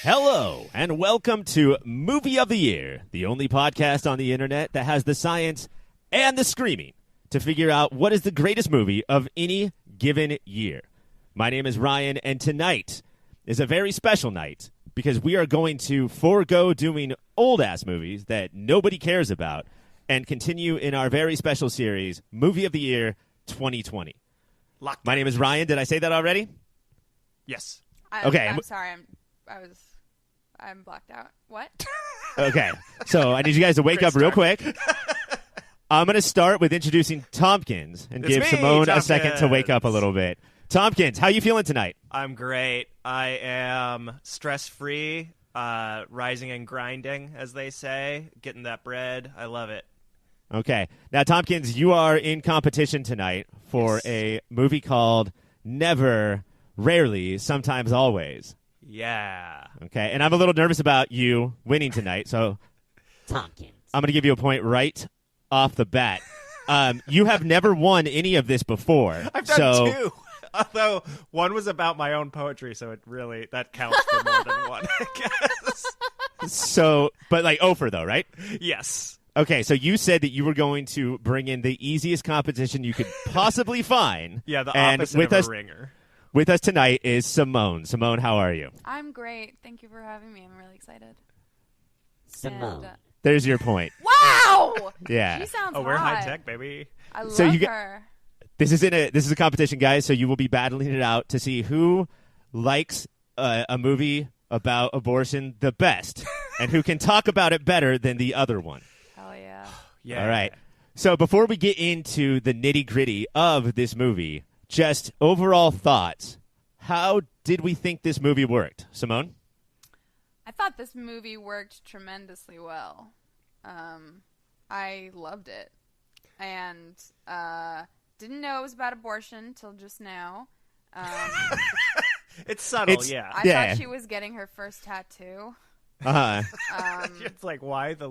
Hello, and welcome to Movie of the Year, the only podcast on the internet that has the science and the screaming to figure out what is the greatest movie of any given year. My name is Ryan, and tonight is a very special night because we are going to forego doing old-ass movies that nobody cares about and continue in our very special series, Movie of the Year 2020. My name is Ryan. Did I say that already? Yes. Okay. I'm sorry. I'm blacked out. What? Okay. So I need you guys to wake up real quick. I'm going to start with introducing Tompkins and give Simone a second to wake up a little bit. Tompkins, how you feeling tonight? I'm great. I am stress-free, rising and grinding, as they say, getting that bread. I love it. Okay. Now, Tompkins, you are in competition tonight for a movie called Never, Rarely, Sometimes, Always. Yeah. Okay. And I'm a little nervous about you winning tonight, so Tompkins. I'm going to give you a point right off the bat. You have never won any of this before. I've done two. Although one was about my own poetry, so that counts for more than one, I guess. So, but like Oprah, though, right? Yes. Okay, so you said that you were going to bring in the easiest competition you could possibly find. Yeah, the opposite of a ringer. With us tonight is Simone. Simone, how are you? I'm great. Thank you for having me. I'm really excited. Simone. There's your point. Wow! Yeah. She sounds we're hot. high tech, baby. I love So you her. This is a competition, guys. So you will be battling it out to see who likes a movie about abortion the best, and who can talk about it better than the other one. Hell yeah. Yeah. All right. So before we get into the nitty gritty of this movie, just overall thoughts. How did we think this movie worked, Simone? I thought this movie worked tremendously well. I loved it. And didn't know it was about abortion till just now. It's subtle, I Yeah. thought she was getting her first tattoo. Uh-huh. It's like, why the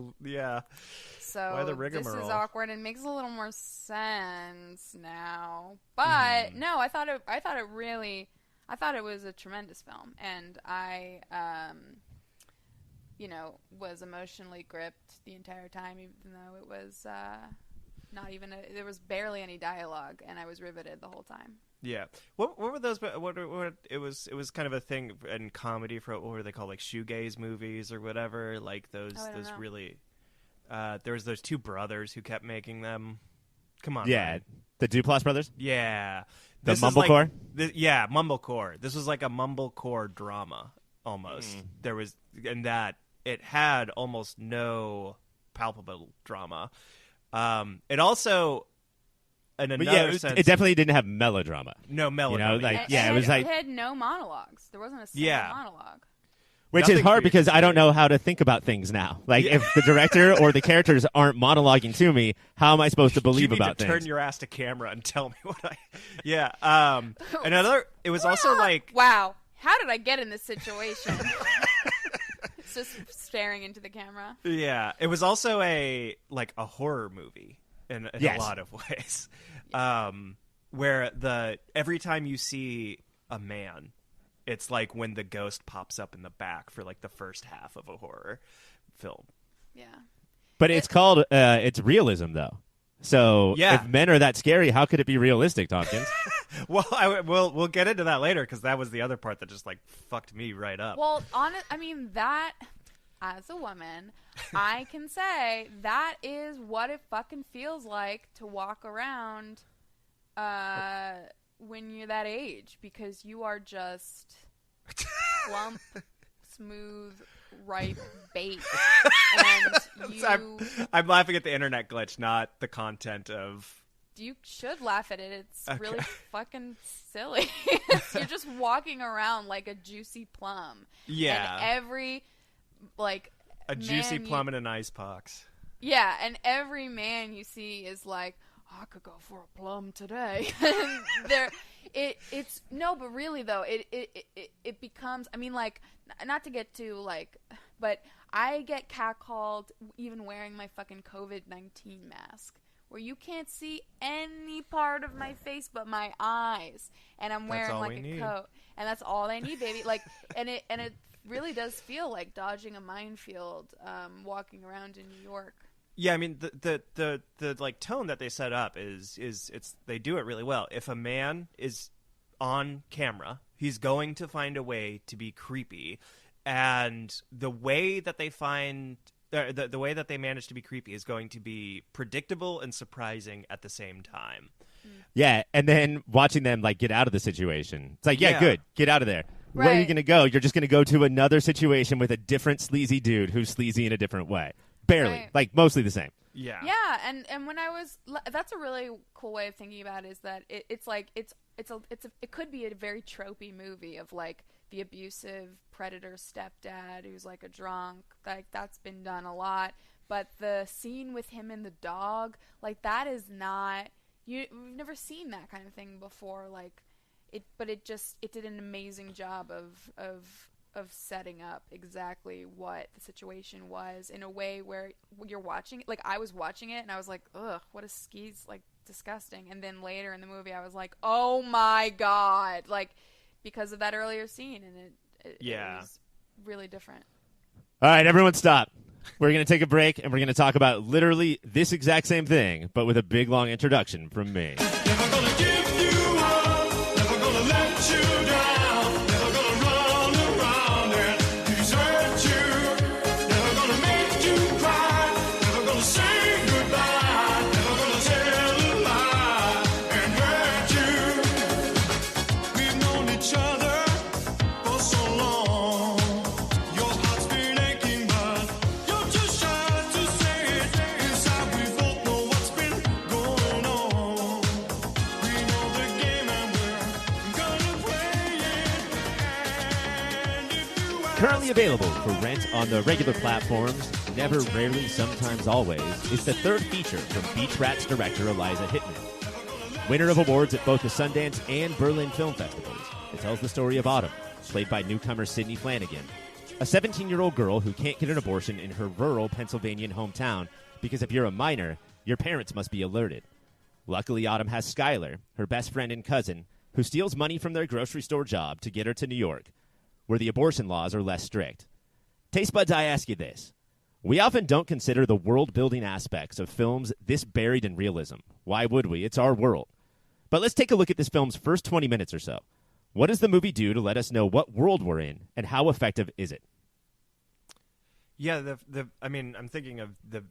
So why the this rigmarole? is awkward and makes a little more sense now. But no, I thought it was a tremendous film, and I was emotionally gripped the entire time, even though it was there was barely any dialogue, and I was riveted the whole time. Yeah. What were those? What it was kind of a thing in comedy for what were they called, like shoegaze movies or whatever? Like those know. really. There was those two brothers who kept making them. Come on. Yeah. Ryan. The Duplass brothers? Yeah. The This is Mumblecore? Mumblecore. This was like a Mumblecore drama almost. There was, and that it had almost no palpable drama. It also, in another sense, it definitely didn't have melodrama. no melodrama. It was like it had no monologues. There wasn't a single monologue. which Nothing is hard for you because to I don't say. know how to think about things now. Like if the director or the characters aren't monologuing to me, how am I supposed to believe you need about to things? turn your ass to camera and tell me what I. Yeah. Another. It was also like. Wow, how did I get in this situation? It's just staring into the camera. Yeah. It was also a horror movie in Yes. a lot of ways, where every time you see a man, it's like when the ghost pops up in the back for like the first half of a horror film. Yeah. But it's called it's realism though. So if men are that scary, how could it be realistic, Tompkins? Well, we'll get into that later because that was the other part that just like fucked me right up. Well, that as a woman, I can say that is what it fucking feels like to walk around when you're that age, because you are just plump, smooth, ripe bait. And I'm laughing at the internet glitch, not the content of. You should laugh at it. It's Okay. really fucking silly. You're just walking around like a juicy plum. Yeah. And every, A juicy man plum and an icebox. Yeah, and every man you see is like, I could go for a plum today. But really though, it becomes. I mean, like, not to get too but I get catcalled even wearing my fucking COVID-19 mask, where you can't see any part of my face but my eyes, and I'm wearing like a coat, and that's all they need, baby. And it really does feel like dodging a minefield, walking around in New York. Yeah, I mean the like tone that they set up is they do it really well. If a man is on camera, he's going to find a way to be creepy, and the way that they find the way that they manage to be creepy is going to be predictable and surprising at the same time. Yeah, and then watching them like get out of the situation. It's like, yeah. Good, get out of there. Right. Where are you going to go? You're just going to go to another situation with a different sleazy dude who's sleazy in a different way. Barely, Right. like mostly the same. Yeah. Yeah, and when I was, that's a really cool way of thinking about it, is that it's like it could be a very tropey movie of like the abusive predator stepdad who's like a drunk, like that's been done a lot. But the scene with him and the dog, like that is not, we've never seen that kind of thing before. Like it did an amazing job of setting up exactly what the situation was in a way where you're watching it. Like I was watching it and I was like, ugh, what a skee's like disgusting. And then later in the movie I was like, oh my God, like because of that earlier scene, and it was really different. All right, everyone stop. We're going to take a break and we're going to talk about literally this exact same thing, but with a big long introduction from me. Never gonna give you up, never gonna let you down, never gonna run around and desert you, never gonna make you cry, never gonna say goodbye, never gonna tell a lie and hurt you. We've known each other for so long, your heart's been aching but you're too shy to say it. Inside we both know what's been going on. We know the game and we're gonna play it. And if you ask Currently available for rent on the regular platforms, Never, Rarely, Sometimes, Always, is the third feature from Beach Rats director Eliza Hittman. Winner of awards at both the Sundance and Berlin Film Festivals, it tells the story of Autumn, played by newcomer Sydney Flanagan, a 17-year-old girl who can't get an abortion in her rural Pennsylvanian hometown because if you're a minor, your parents must be alerted. Luckily, Autumn has Skylar, her best friend and cousin, who steals money from their grocery store job to get her to New York, where the abortion laws are less strict. Taste buds, I ask you this. We often don't consider the world-building aspects of films this buried in realism. Why would we? It's our world. But let's take a look at this film's first 20 minutes or so. What does the movie do to let us know what world we're in, and how effective is it? Yeah, I mean, I'm thinking of the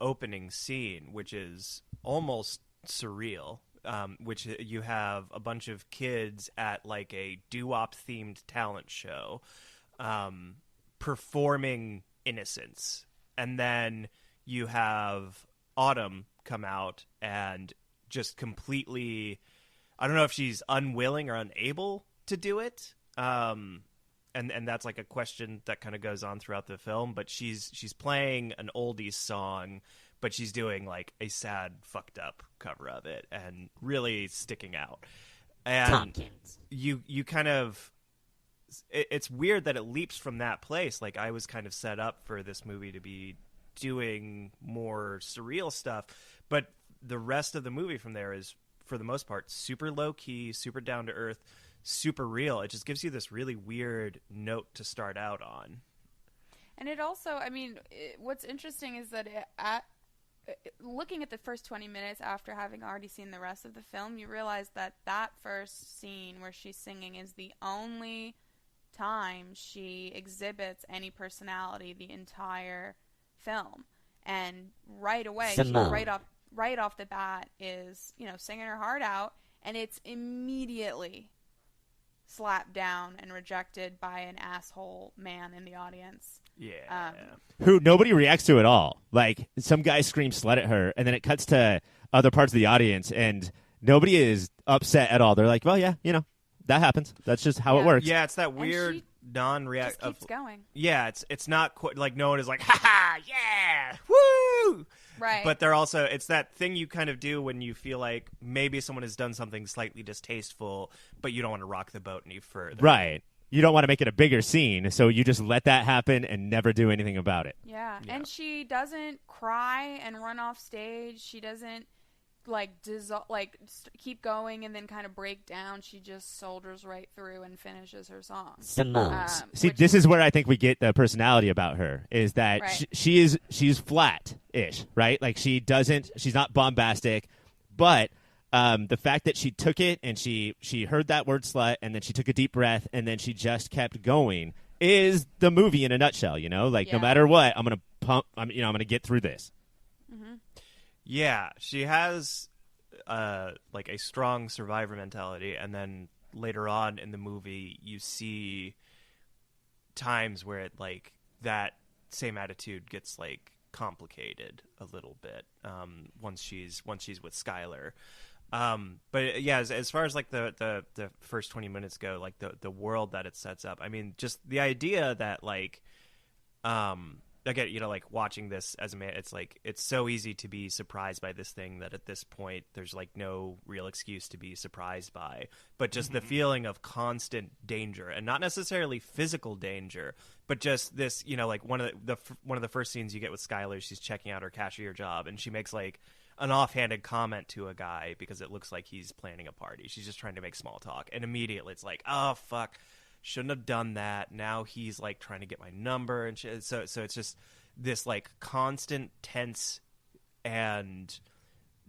opening scene, which is almost surreal. Which you have a bunch of kids at like a doo-wop themed talent show, performing Innocence, and then you have Autumn come out and just completely, I don't know if she's unwilling or unable to do it. And that's like a question that kind of goes on throughout the film, but she's playing an oldies song, but she's doing like a sad, fucked up cover of it and really sticking out. And Tompkins. you kind of, it's weird that it leaps from that place. Like I was kind of set up for this movie to be doing more surreal stuff, but the rest of the movie from there is, for the most part, super low key, super down to earth, super real. It just gives you this really weird note to start out on. And it also, I mean, what's interesting is that looking at the first 20 minutes after having already seen the rest of the film, you realize that first scene where she's singing is the only time she exhibits any personality the entire film. And right away, she, right off the bat is, singing her heart out, and it's immediately slapped down and rejected by an asshole man in the audience. Yeah. Who nobody reacts to at all. Like, some guy screams slut at her, and then it cuts to other parts of the audience, and nobody is upset at all. They're like, well, yeah, that happens. That's just how it works. Yeah, it's that weird non-react. Just keeps going. Yeah, it's not quite like no one is like, ha ha, yeah, woo. Right. But they're also, it's that thing you kind of do when you feel like maybe someone has done something slightly distasteful, but you don't want to rock the boat any further. Right. You don't want to make it a bigger scene, so you just let that happen and never do anything about it. Yeah. And she doesn't cry and run off stage. She doesn't keep going and then kind of break down. She just soldiers right through and finishes her song. Simone. See, this is where I think we get the personality about her, is that Right. she's flat-ish, right? Like she's not bombastic, but the fact that she took it and she heard that word slut and then she took a deep breath and then she just kept going is the movie in a nutshell, you know? Like no Yeah. matter what, I'm going to get through this. Yeah, she has like a strong survivor mentality, and then later on in the movie, you see times where it like that same attitude gets like complicated a little bit once she's with Skylar. But yeah, as far as like the first 20 minutes go, like the world that it sets up, I mean, just the idea that like again, you know, like watching this as a man, it's like it's so easy to be surprised by this thing that at this point there's like no real excuse to be surprised by, but just the feeling of constant danger, and not necessarily physical danger, but just this, you know, like one of the first scenes you get with Skylar, she's checking out her cashier job and she makes like an offhanded comment to a guy because it looks like he's planning a party. She's just trying to make small talk, and immediately it's like, oh fuck, shouldn't have done that. Now he's like trying to get my number and shit. So it's just this like constant tense and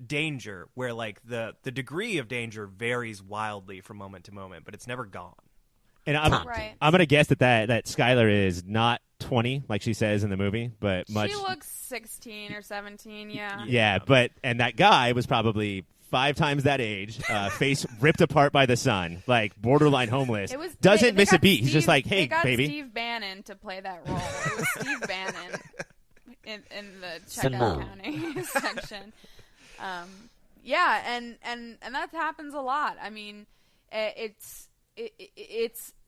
danger where like the degree of danger varies wildly from moment to moment, but it's never gone. And I'm Right. going to guess that Skylar is not 20 like she says in the movie, but much. She looks 16 or 17. Yeah. Yeah, and that guy was probably 5 times that age, face ripped apart by the sun, like borderline homeless. It was Doesn't they miss a got beat. He's just like, hey, they got baby. Steve Bannon to play that role. It was Steve Bannon in the checkout Simone. counting section. Yeah, and that happens a lot. I mean, it's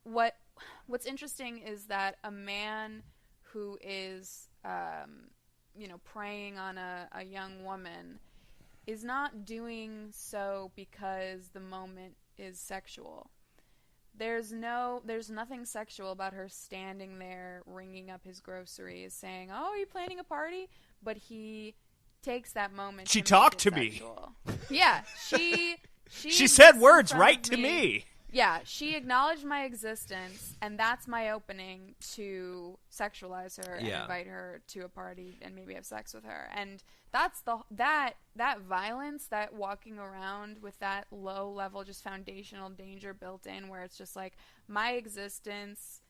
what's interesting is that a man who is preying on a young woman is not doing so because the moment is sexual. There's nothing sexual about her standing there ringing up his groceries saying, "Oh, are you planning a party?" But he takes that moment She to talked make to it me. sexual. Yeah, she She said exists in words front right of to me. Yeah, she acknowledged my existence, and that's my opening to sexualize her and Yeah. invite her to a party and maybe have sex with her. And that's that violence, that walking around with that low level, just foundational danger built in, where it's just like my existence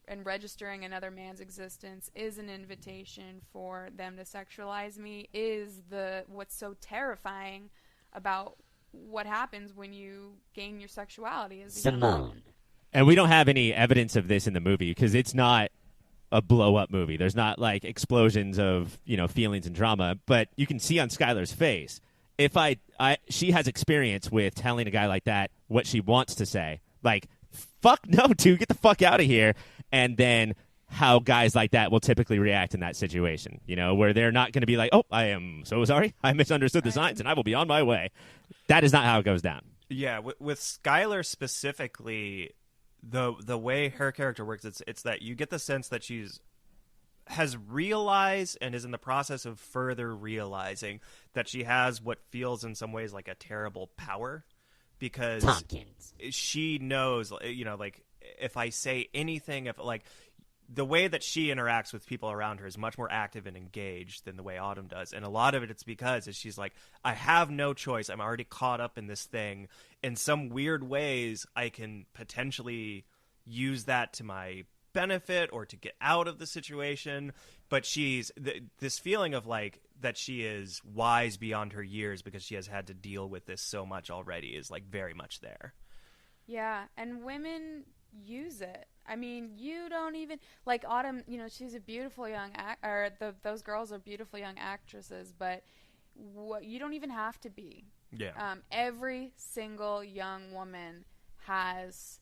and registering another man's existence is an invitation for them to sexualize me, is what's so terrifying about what happens when you gain your sexuality as a young Simone. woman. And we don't have any evidence of this in the movie because it's not a blow-up movie. There's not like explosions of feelings and drama, but you can see on Skylar's face if she has experience with telling a guy like that what she wants to say, like fuck no, dude, get the fuck out of here, and then how guys like that will typically react in that situation, where they're not going to be like, oh, I am so sorry, I misunderstood the signs and I will be on my way. That is not how it goes down. Yeah, with Skylar specifically, the way her character works, it's that you get the sense that has realized and is in the process of further realizing that she has what feels in some ways like a terrible power, because Tompkins. she knows, like if I say anything, if like the way that she interacts with people around her is much more active and engaged than the way Autumn does. And a lot of it's because she's like, I have no choice. I'm already caught up in this thing. In some weird ways, I can potentially use that to my benefit or to get out of the situation. But she's this feeling of like that she is wise beyond her years because she has had to deal with this so much already is like very much there. Yeah, and women use it. I mean, you don't even like Autumn. She's a beautiful young those girls are beautiful young actresses, but you don't even have to be. Yeah. Every single young woman has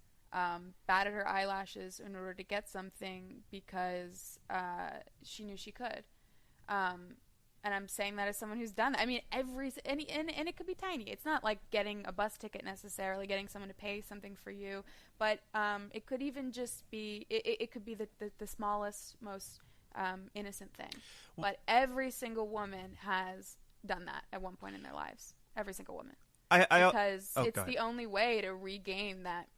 batted her eyelashes in order to get something because she knew she could. And I'm saying that as someone who's done that. I mean, and it could be tiny. It's not like getting a bus ticket necessarily, getting someone to pay something for you, but it could even just be. It could be the smallest, most innocent thing. But every single woman has done that at one point in their lives. Every single woman. Because it's the only way to regain that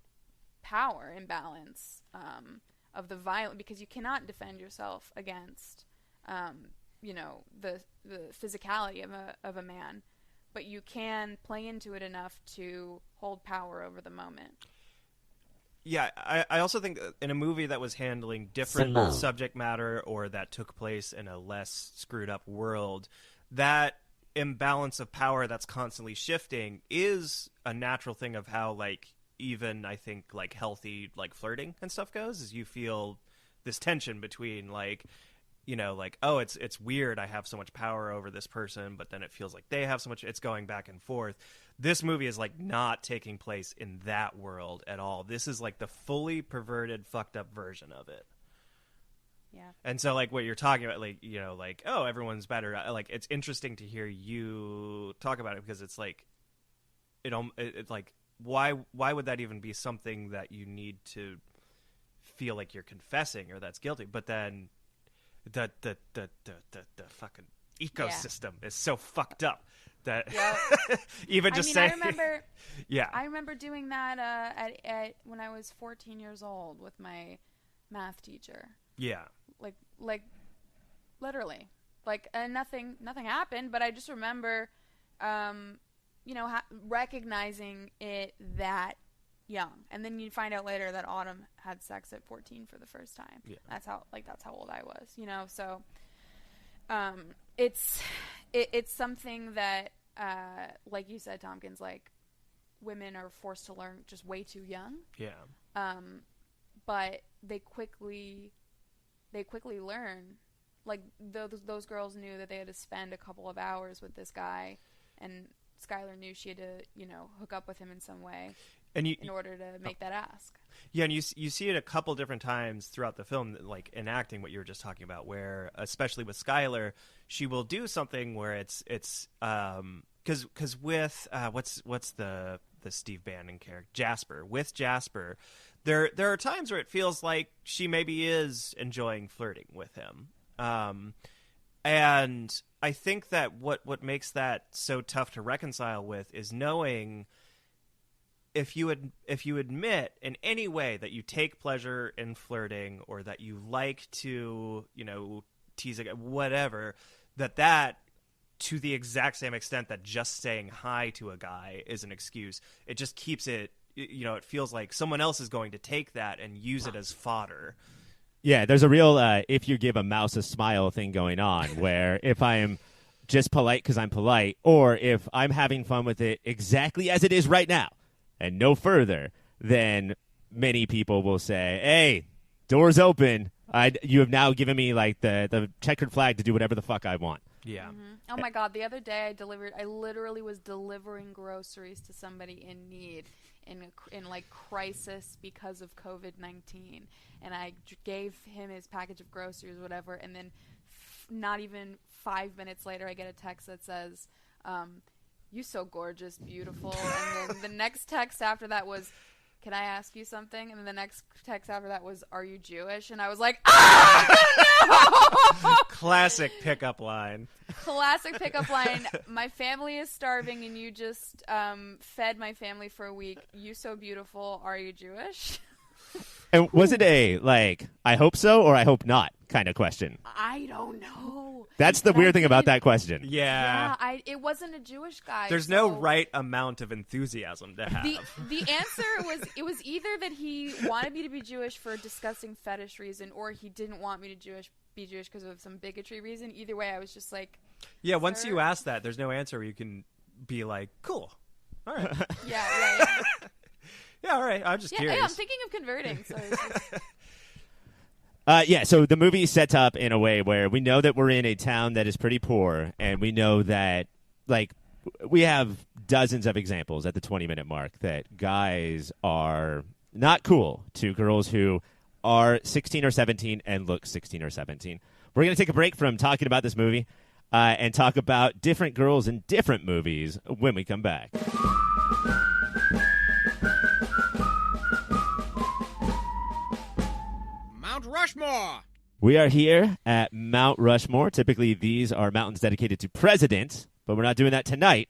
power imbalance of the violent, because you cannot defend yourself against the physicality of a man, but you can play into it enough to hold power over the moment. Yeah, I also think in a movie that was handling different Simone. subject matter, or that took place in a less screwed up world, that imbalance of power that's constantly shifting is a natural thing of how, like, even I think like healthy like flirting and stuff goes, is you feel this tension between like, like, oh, it's weird I have so much power over this person, but then it feels like they have so much. It's going back and forth. This movie is like not taking place in that world at all. This is like the fully perverted, fucked up version of it. Yeah. And so like what you're talking about, like, like, oh, everyone's better. Like, it's interesting to hear you talk about it, because it's like, it's like, why would that even be something that you need to feel like you're confessing or that's guilty? But then the fucking ecosystem is so fucked up that even just saying. I remember doing that at when I was 14 years old with my math teacher. Yeah. Like literally, like, and nothing happened, but I just remember, recognizing it that young, and then you find out later that Autumn had sex at 14 for the first time. Yeah. That's how old I was, So, it's something that, like you said, Tompkins, like, women are forced to learn just way too young. Yeah. But they quickly learn. Like, those girls knew that they had to spend a couple of hours with this guy, and Skylar knew she had to, hook up with him in some way, in order to make that ask. Yeah, and you see it a couple different times throughout the film, like enacting what you were just talking about, where especially with Skylar, she will do something where it's because with what's the Steve Bannon character, Jasper, with Jasper, there are times where it feels like she maybe is enjoying flirting with him. And I think that what makes that so tough to reconcile with is knowing if you admit in any way that you take pleasure in flirting, or that you like to, tease a guy, whatever, that to the exact same extent that just saying hi to a guy is an excuse, it just keeps it, it feels like someone else is going to take that and use it as fodder. Yeah, there's a real if you give a mouse a smile thing going on, where if I am just polite because I'm polite, or if I'm having fun with it exactly as it is right now and no further, then many people will say, hey, door's open. You have now given me like the checkered flag to do whatever the fuck I want. Yeah. Mm-hmm. Oh my God! The other day I literally was delivering groceries to somebody in need, in like crisis because of COVID-19, and I gave him his package of groceries, whatever, and then not even 5 minutes later, I get a text that says, "You so gorgeous, beautiful," and then the next text after that was, "Can I ask you something?" And then the next text after that was, "Are you Jewish?" And I was like, "Ah, no!" Classic pickup line. Classic pickup line. My family is starving, and you just fed my family for a week. You so beautiful. Are you Jewish? And was it a, like, I hope so or I hope not kind of question? I don't know. That's the weird thing about that question. Yeah. It wasn't a Jewish guy. There's no right amount of enthusiasm to have. The answer was either that he wanted me to be Jewish for a disgusting fetish reason, or he didn't want me to be Jewish because of some bigotry reason. Either way, I was just like, yeah, once you ask that, there's no answer where you can be like, cool. All right. Yeah. Yeah, all right. I'm just curious. Yeah, I'm thinking of converting. So it's just... So the movie is set up in a way where we know that we're in a town that is pretty poor, and we know that, like, we have dozens of examples at the 20-minute mark that guys are not cool to girls who are 16 or 17 and look 16 or 17. We're going to take a break from talking about this movie and talk about different girls in different movies when we come back. Mount Rushmore. We are here at Mount Rushmore. Typically, these are mountains dedicated to presidents, but we're not doing that tonight.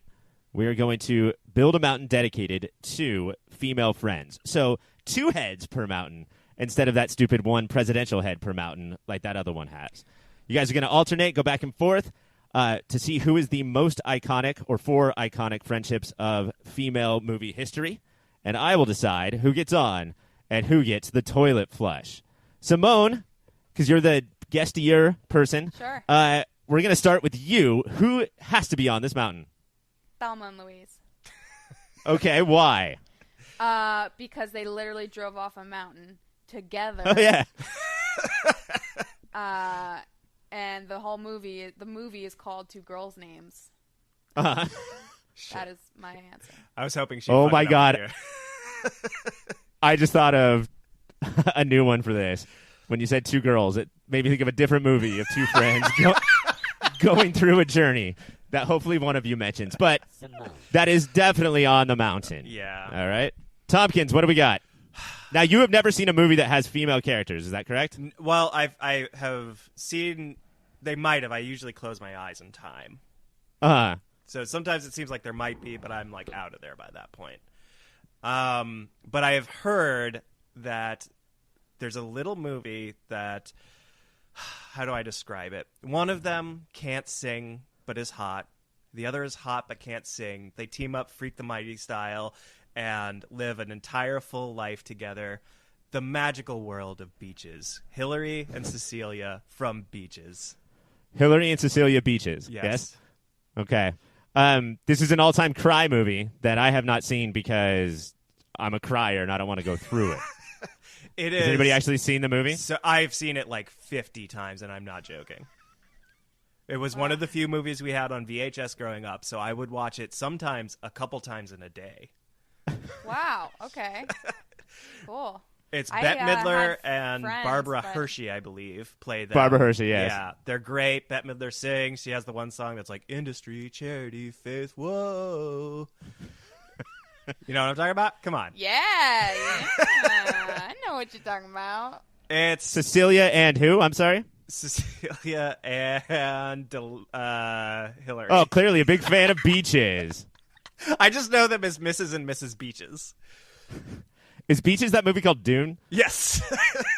we are going to build a mountain dedicated to female friends. So 2 heads per mountain instead of that stupid 1 presidential head per mountain like that other one has. You guys are going to alternate, go back and forth to see who is the most iconic or 4 iconic friendships of female movie history. And I will decide who gets on and who gets the toilet flush. Simone, because you're the guestier person, Sure. We're going to start with you. Who has to be on this mountain? Thelma and Louise. Okay, why? Because they literally drove off a mountain together. Oh, yeah. And the movie is called Two Girls' Names. Uh-huh. That is my answer. I was hoping she. Oh fucked my it up God. with you. I just thought of a new one for this. When you said 2 girls, it made me think of a different movie of 2 friends going through a journey that hopefully one of you mentions. But Simone. that is definitely on the mountain. Yeah. All right. Tompkins, what do we got? Now, you have never seen a movie that has female characters. Is that correct? Well, I have seen. They might have. I usually close my eyes in time. Uh-huh. So sometimes it seems like there might be, but I'm like out of there by that point. But I have heard that there's a little movie that, how do I describe it? One of them can't sing but is hot. The other is hot but can't sing. They team up Freak the Mighty style and live an entire full life together. The magical world of Beaches. Hillary and Cecilia from Beaches. Hillary and Cecilia Beaches. Yes. Okay. This is an all-time cry movie that I have not seen because I'm a crier and I don't want to go through it. It Has is. anybody actually seen the movie? So I've seen it like 50 times, and I'm not joking. It was one of the few movies we had on VHS growing up, so I would watch it sometimes a couple times in a day. Wow. Okay. Cool. It's I, Bette Midler have and friends, Barbara but- Hershey, I believe, play them. Barbara Hershey, yes. Yeah, they're great. Bette Midler sings. She has the one song that's like, industry, charity, faith, whoa. You know what I'm talking about? Come on. Yeah. I know what you're talking about. It's Cecilia and who? I'm sorry? Cecilia and Hillary. Oh, clearly a big fan of Beaches. I just know them as Mrs. and Mrs. Beaches. Is Beaches that movie called Dune? Yes.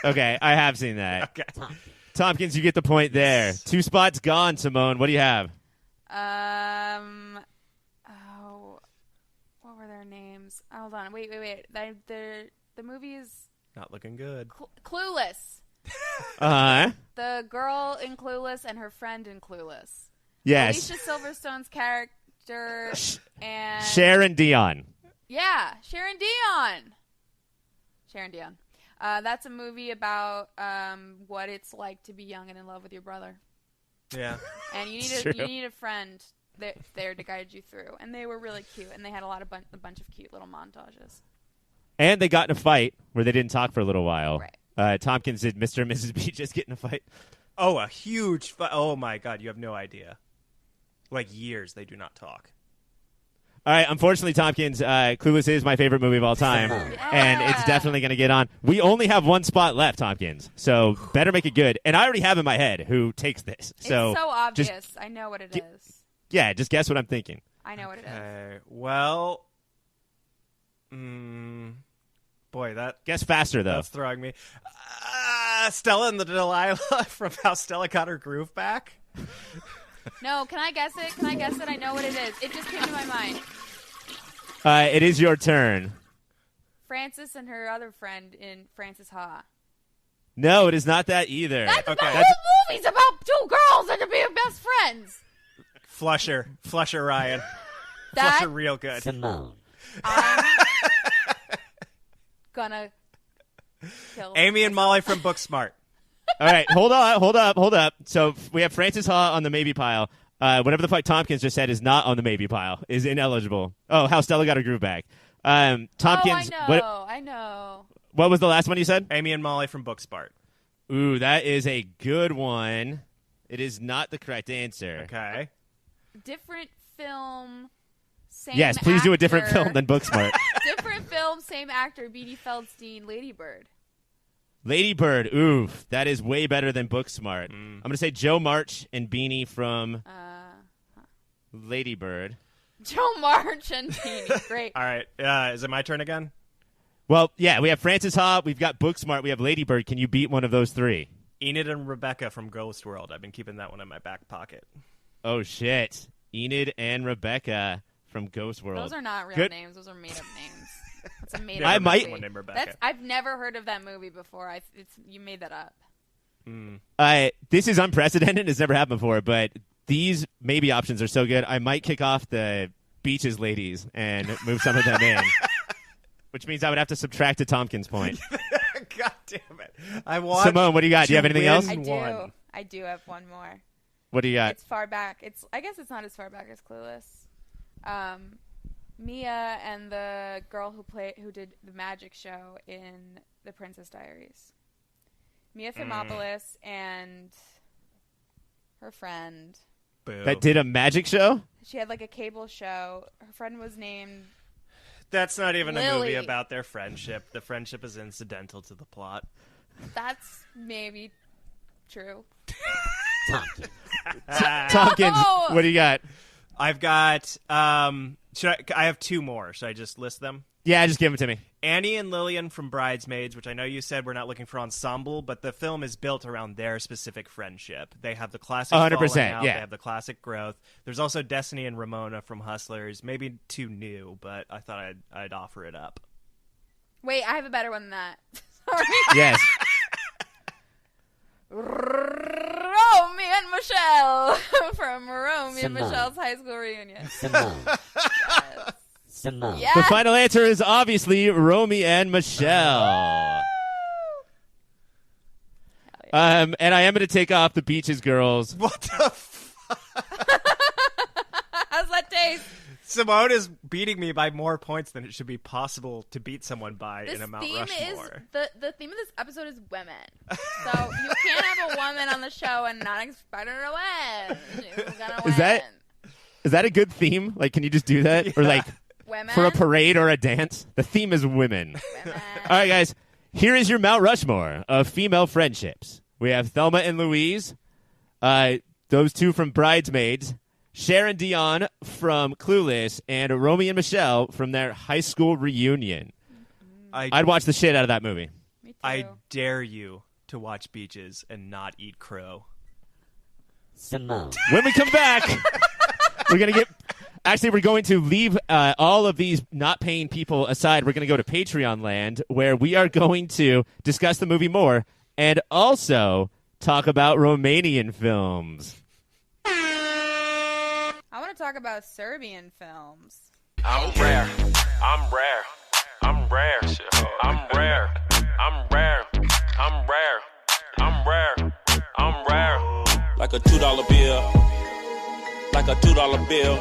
Okay, I have seen that. Okay. Tompkins, you get the point there. 2 spots gone, Simone. What do you have? Oh, what were their names? Hold on. Wait. The movie is Not looking good. Clueless. Uh-huh. The girl in Clueless and her friend in Clueless. Yes. Alicia Silverstone's character and Sharon Dion. yeah, Sharon Dion. Sharon Dion. That's a movie about what it's like to be young and in love with your brother, Yeah. and you It's true. need a friend there to guide you through. And they were really cute, and they had a bunch of cute little montages. And they got in a fight where they didn't talk for a little while. Right. Tompkins did Mr. and Mrs. Beaches get in a fight. Oh, a huge oh my God, you have no idea. Like years they do not talk. All right, unfortunately, Tompkins, Clueless is my favorite movie of all time, and it's definitely going to get on. We only have 1 spot left, Tompkins, so better make it good. And I already have in my head who takes this. So It's so obvious. just- I know what it is. yeah, just guess what I'm thinking. I know what it is. Okay. Well, boy, Guess faster, though. that's throwing me. Stella and the Delilah from How Stella Got Her Groove Back. No, can I guess it? I know what it is. It just came to my mind. It is your turn. Frances and her other friend in Frances Ha. No, it is not that either. That's Okay. the whole movie's about 2 girls and to be best friends. Flusher Ryan. That Flusher real good. Simone. I'm gonna kill Amy and Molly from Booksmart. All right, hold up. So we have Francis Ha on the maybe pile. Whatever the fuck Tompkins just said is not on the maybe pile, is ineligible. Oh, How Stella Got Her Groove Back. Tompkins, I know. what was the last one you said? Amy and Molly from Booksmart. Ooh, that is a good one. It is not the correct answer. Okay. Different film, same Yes, please do a different actor. film than Booksmart. Different film, same actor. Beanie Feldstein, Lady Bird. Lady Bird, oof, that is way better than Booksmart. I'm going to say Joe March and Beanie from Lady Bird. Joe Marchantini. Great. All right. Is it my turn again? Well, yeah, we have Francis Ha, we've got Booksmart, we have Lady Bird. Can you beat one of those three? Enid and Rebecca from Ghost World. I've been keeping that one in my back pocket. Oh, shit. Enid and Rebecca from Ghost World. Those are not real Good. names. Those are made up names. That's a made Never up I met might- someone named Rebecca. I've never heard of that movie before. You made that up. This is unprecedented. It's never happened before, but these maybe options are so good. I might kick off the Beaches ladies and move some of them in, which means I would have to subtract a Tompkins point. God damn it! I watched. Simone, what do you got? Do you have anything else? I do. One. I do have one more. What do you got? It's far back. I guess it's not as far back as Clueless. Mia and the girl who did the magic show in The Princess Diaries. Mia Thermopolis and her friend. Boo. That did a magic show? She had like a cable show. Her friend was named. That's not even a Lily. movie about their friendship. The friendship is incidental to the plot. That's maybe true. Tompkins. Tompkins, Oh! what do you got? I've got. Should I have two more. Should I just list them? Yeah, just give them to me. Annie and Lillian from Bridesmaids, which I know you said we're not looking for ensemble, but the film is built around their specific friendship. They have the classic 100%, falling out, yeah. They have the classic growth. There's also Destiny and Ramona from Hustlers. Maybe too new, but I thought I'd offer it up. Wait, I have a better one than that. Sorry. Yes. Romy and Michelle from Romy and Simone. Michelle's high school reunion. Simone. Yes. Simone. Yes. The final answer is obviously Romy and Michelle. Hell yeah. And I am going to take off the Beaches girls. What the How's that taste? Simone is beating me by more points than it should be possible to beat someone by This in a Mount theme Rushmore. is the theme of this episode is women. So you can't have a woman on the show and not expect her to win. She's gonna win. Is that a good theme? Like, can you just do that? Or like women for a parade or a dance? The theme is women. Women. All right, guys. Here is your Mount Rushmore of female friendships. We have Thelma and Louise, those two from Bridesmaids, Sharon Dion from Clueless, and Romy and Michelle from their high school reunion. I'd watch the shit out of that movie. Me too. I dare you to watch Beaches and not eat crow. Simone. When we come back, we're going to leave all of these not paying people aside. We're going to go to Patreon land, where we are going to discuss the movie more and also talk about Romanian films. I want to talk about Serbian films. I'm rare. I'm rare. I'm rare. I'm rare. I'm rare. I'm rare. I'm rare. I'm rare. Like a $2 bill. Like a $2 bill.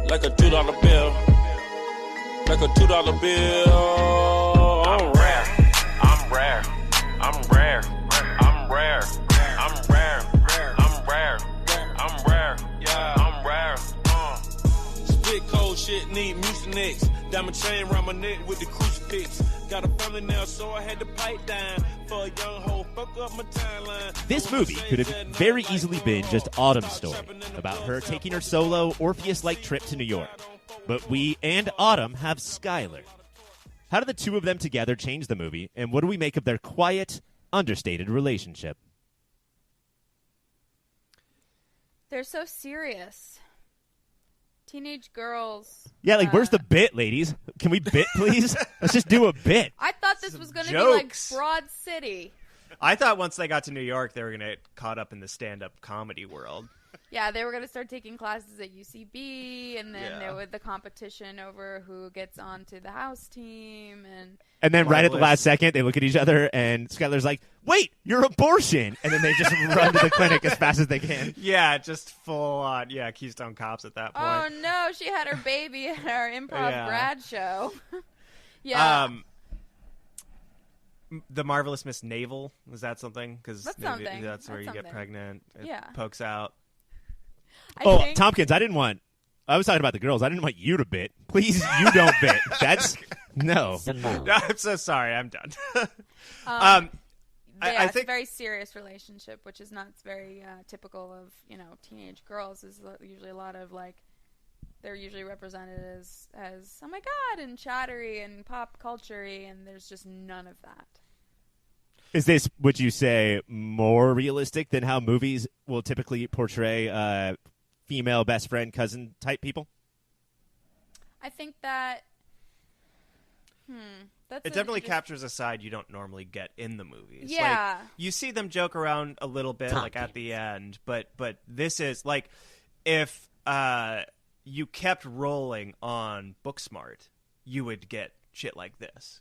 Like a $2 bill. Like a $2 bill. I'm rare. I'm rare. I'm rare. I'm rare. I'm rare. I'm rare. I'm rare. Yeah. I'm rare. Spit cold shit, need mucinex. Diamond chain around my neck with the crucifix. Got a family now, so I had to pipe down. For a young hoe, fuck up my timeline. This movie could have very easily been just Autumn's story, about her taking her solo Orpheus-like trip to New York. But we and Autumn have Skylar. How do the two of them together change the movie, and what do we make of their quiet, understated relationship? They're so serious. Teenage girls. Yeah, like, where's the bit, ladies? Can we bit, please? Let's just do a bit. I thought this was going to be like jokes. Broad City. I thought once they got to New York, they were going to get caught up in the stand-up comedy world. Yeah, they were going to start taking classes at UCB, and then Yeah. there was the competition over who gets onto the house team, And then right at the Marvelous. last second, they look at each other, and Skylar's like, wait, you're abortion! And then they just run to the clinic as fast as they can. Yeah, just full on. Yeah, Keystone Cops at that point. oh no, she had her baby at our improv Yeah. grad show. Yeah. The Marvelous Miss Navel, is that something? Because That's something. that's where That's you get something. pregnant. It Yeah. pokes out. I think, Tompkins, I was talking about the girls. I didn't want you to bit. Please, you don't bit. That's, no. Simone. No, I'm so sorry. I'm done. yeah, I it's think- a very serious relationship, which is not very typical of teenage girls. Is usually a lot of like they're usually represented as oh my god and chattery and pop culture-y, and there's just none of that. Is this, would you say, more realistic than how movies will typically portray female best friend cousin type people? I think that It definitely captures a side you don't normally get in the movies. Yeah. Like, you see them joke around a little bit, like at the end, but this is like if you kept rolling on Booksmart, you would get shit like this.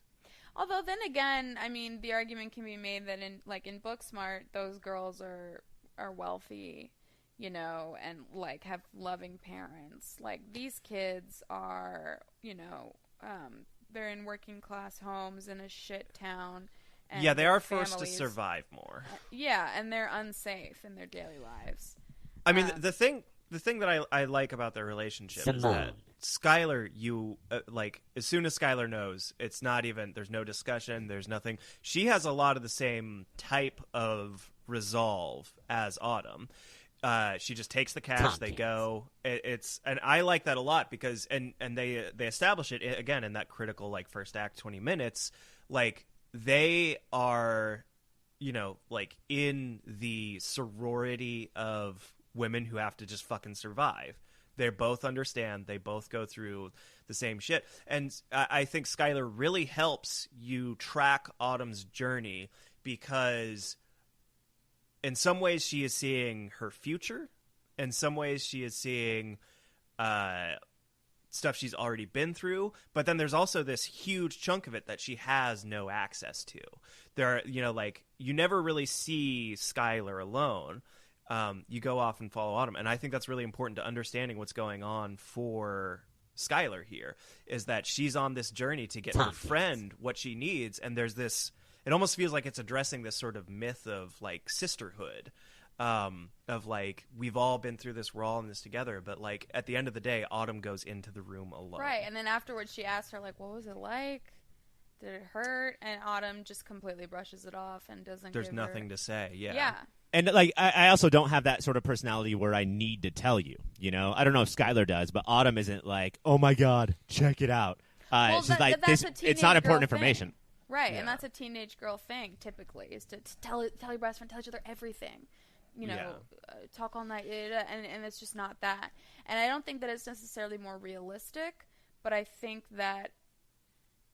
Although then again, I mean, the argument can be made that in Booksmart, those girls are wealthy, you know, and like have loving parents. Like these kids are, you know, they're in working class homes in a shit town. And yeah, they are families, forced to survive more. Yeah, and they're unsafe in their daily lives. I mean, the thing that I like about their relationship is that Skylar, like, as soon as Skylar knows, it's not even, there's no discussion, there's nothing. She has a lot of the same type of resolve as Autumn. She just takes the cash, Tompkins. they go. And I like that a lot because, and they establish it again in that critical, like, first act 20 minutes, like, they are, you know, like, in the sorority of women who have to just fucking survive. They both understand. They both go through the same shit. And I think Skylar really helps you track Autumn's journey because in some ways she is seeing her future. In some ways she is seeing stuff she's already been through. But then there's also this huge chunk of it that she has no access to. There are, you know, like, you never really see Skylar alone. You go off and follow Autumn. And I think that's really important to understanding what's going on for Skylar here, is that she's on this journey to get her friend what she needs. And there's this, it almost feels like it's addressing this sort of myth of like sisterhood, of like, we've all been through this, we're all in this together. But like, at the end of the day, Autumn goes into the room alone. Right. And then afterwards she asks her, like, what was it like? Did it hurt? And Autumn just completely brushes it off and doesn't There's give nothing her... to say. Yeah. And like, I also don't have that sort of personality where I need to tell you. You know, I don't know if Skylar does, but Autumn isn't like, oh my god, check it out. Well, she's like, that's this. a It's not teenage important girl information. thing. Right, Yeah. and that's a teenage girl thing, typically, is to tell your best friend, tell each other everything. You know, talk all night, and it's just not that. And I don't think that it's necessarily more realistic, but I think that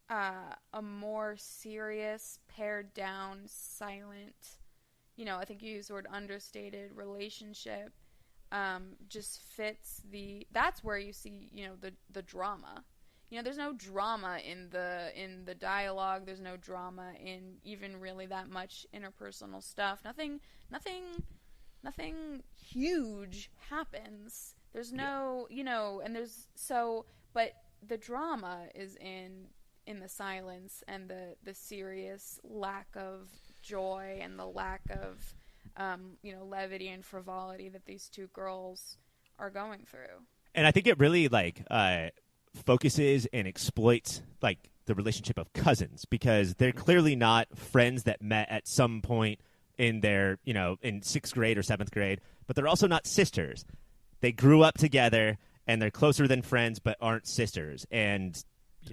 a more serious, pared down, silent, you know, I think you use the word understated relationship, just fits that's where you see, you know, the drama. You know, there's no drama in the dialogue. There's no drama in even really that much interpersonal stuff. Nothing huge happens. There's no, you know, and but the drama is in the silence and the serious lack of joy and the lack of, you know, levity and frivolity that these two girls are going through. And I think it really like focuses and exploits like the relationship of cousins, because they're clearly not friends that met at some point in their, you know, in 6th grade or 7th grade, but they're also not sisters. They grew up together and they're closer than friends but aren't sisters. And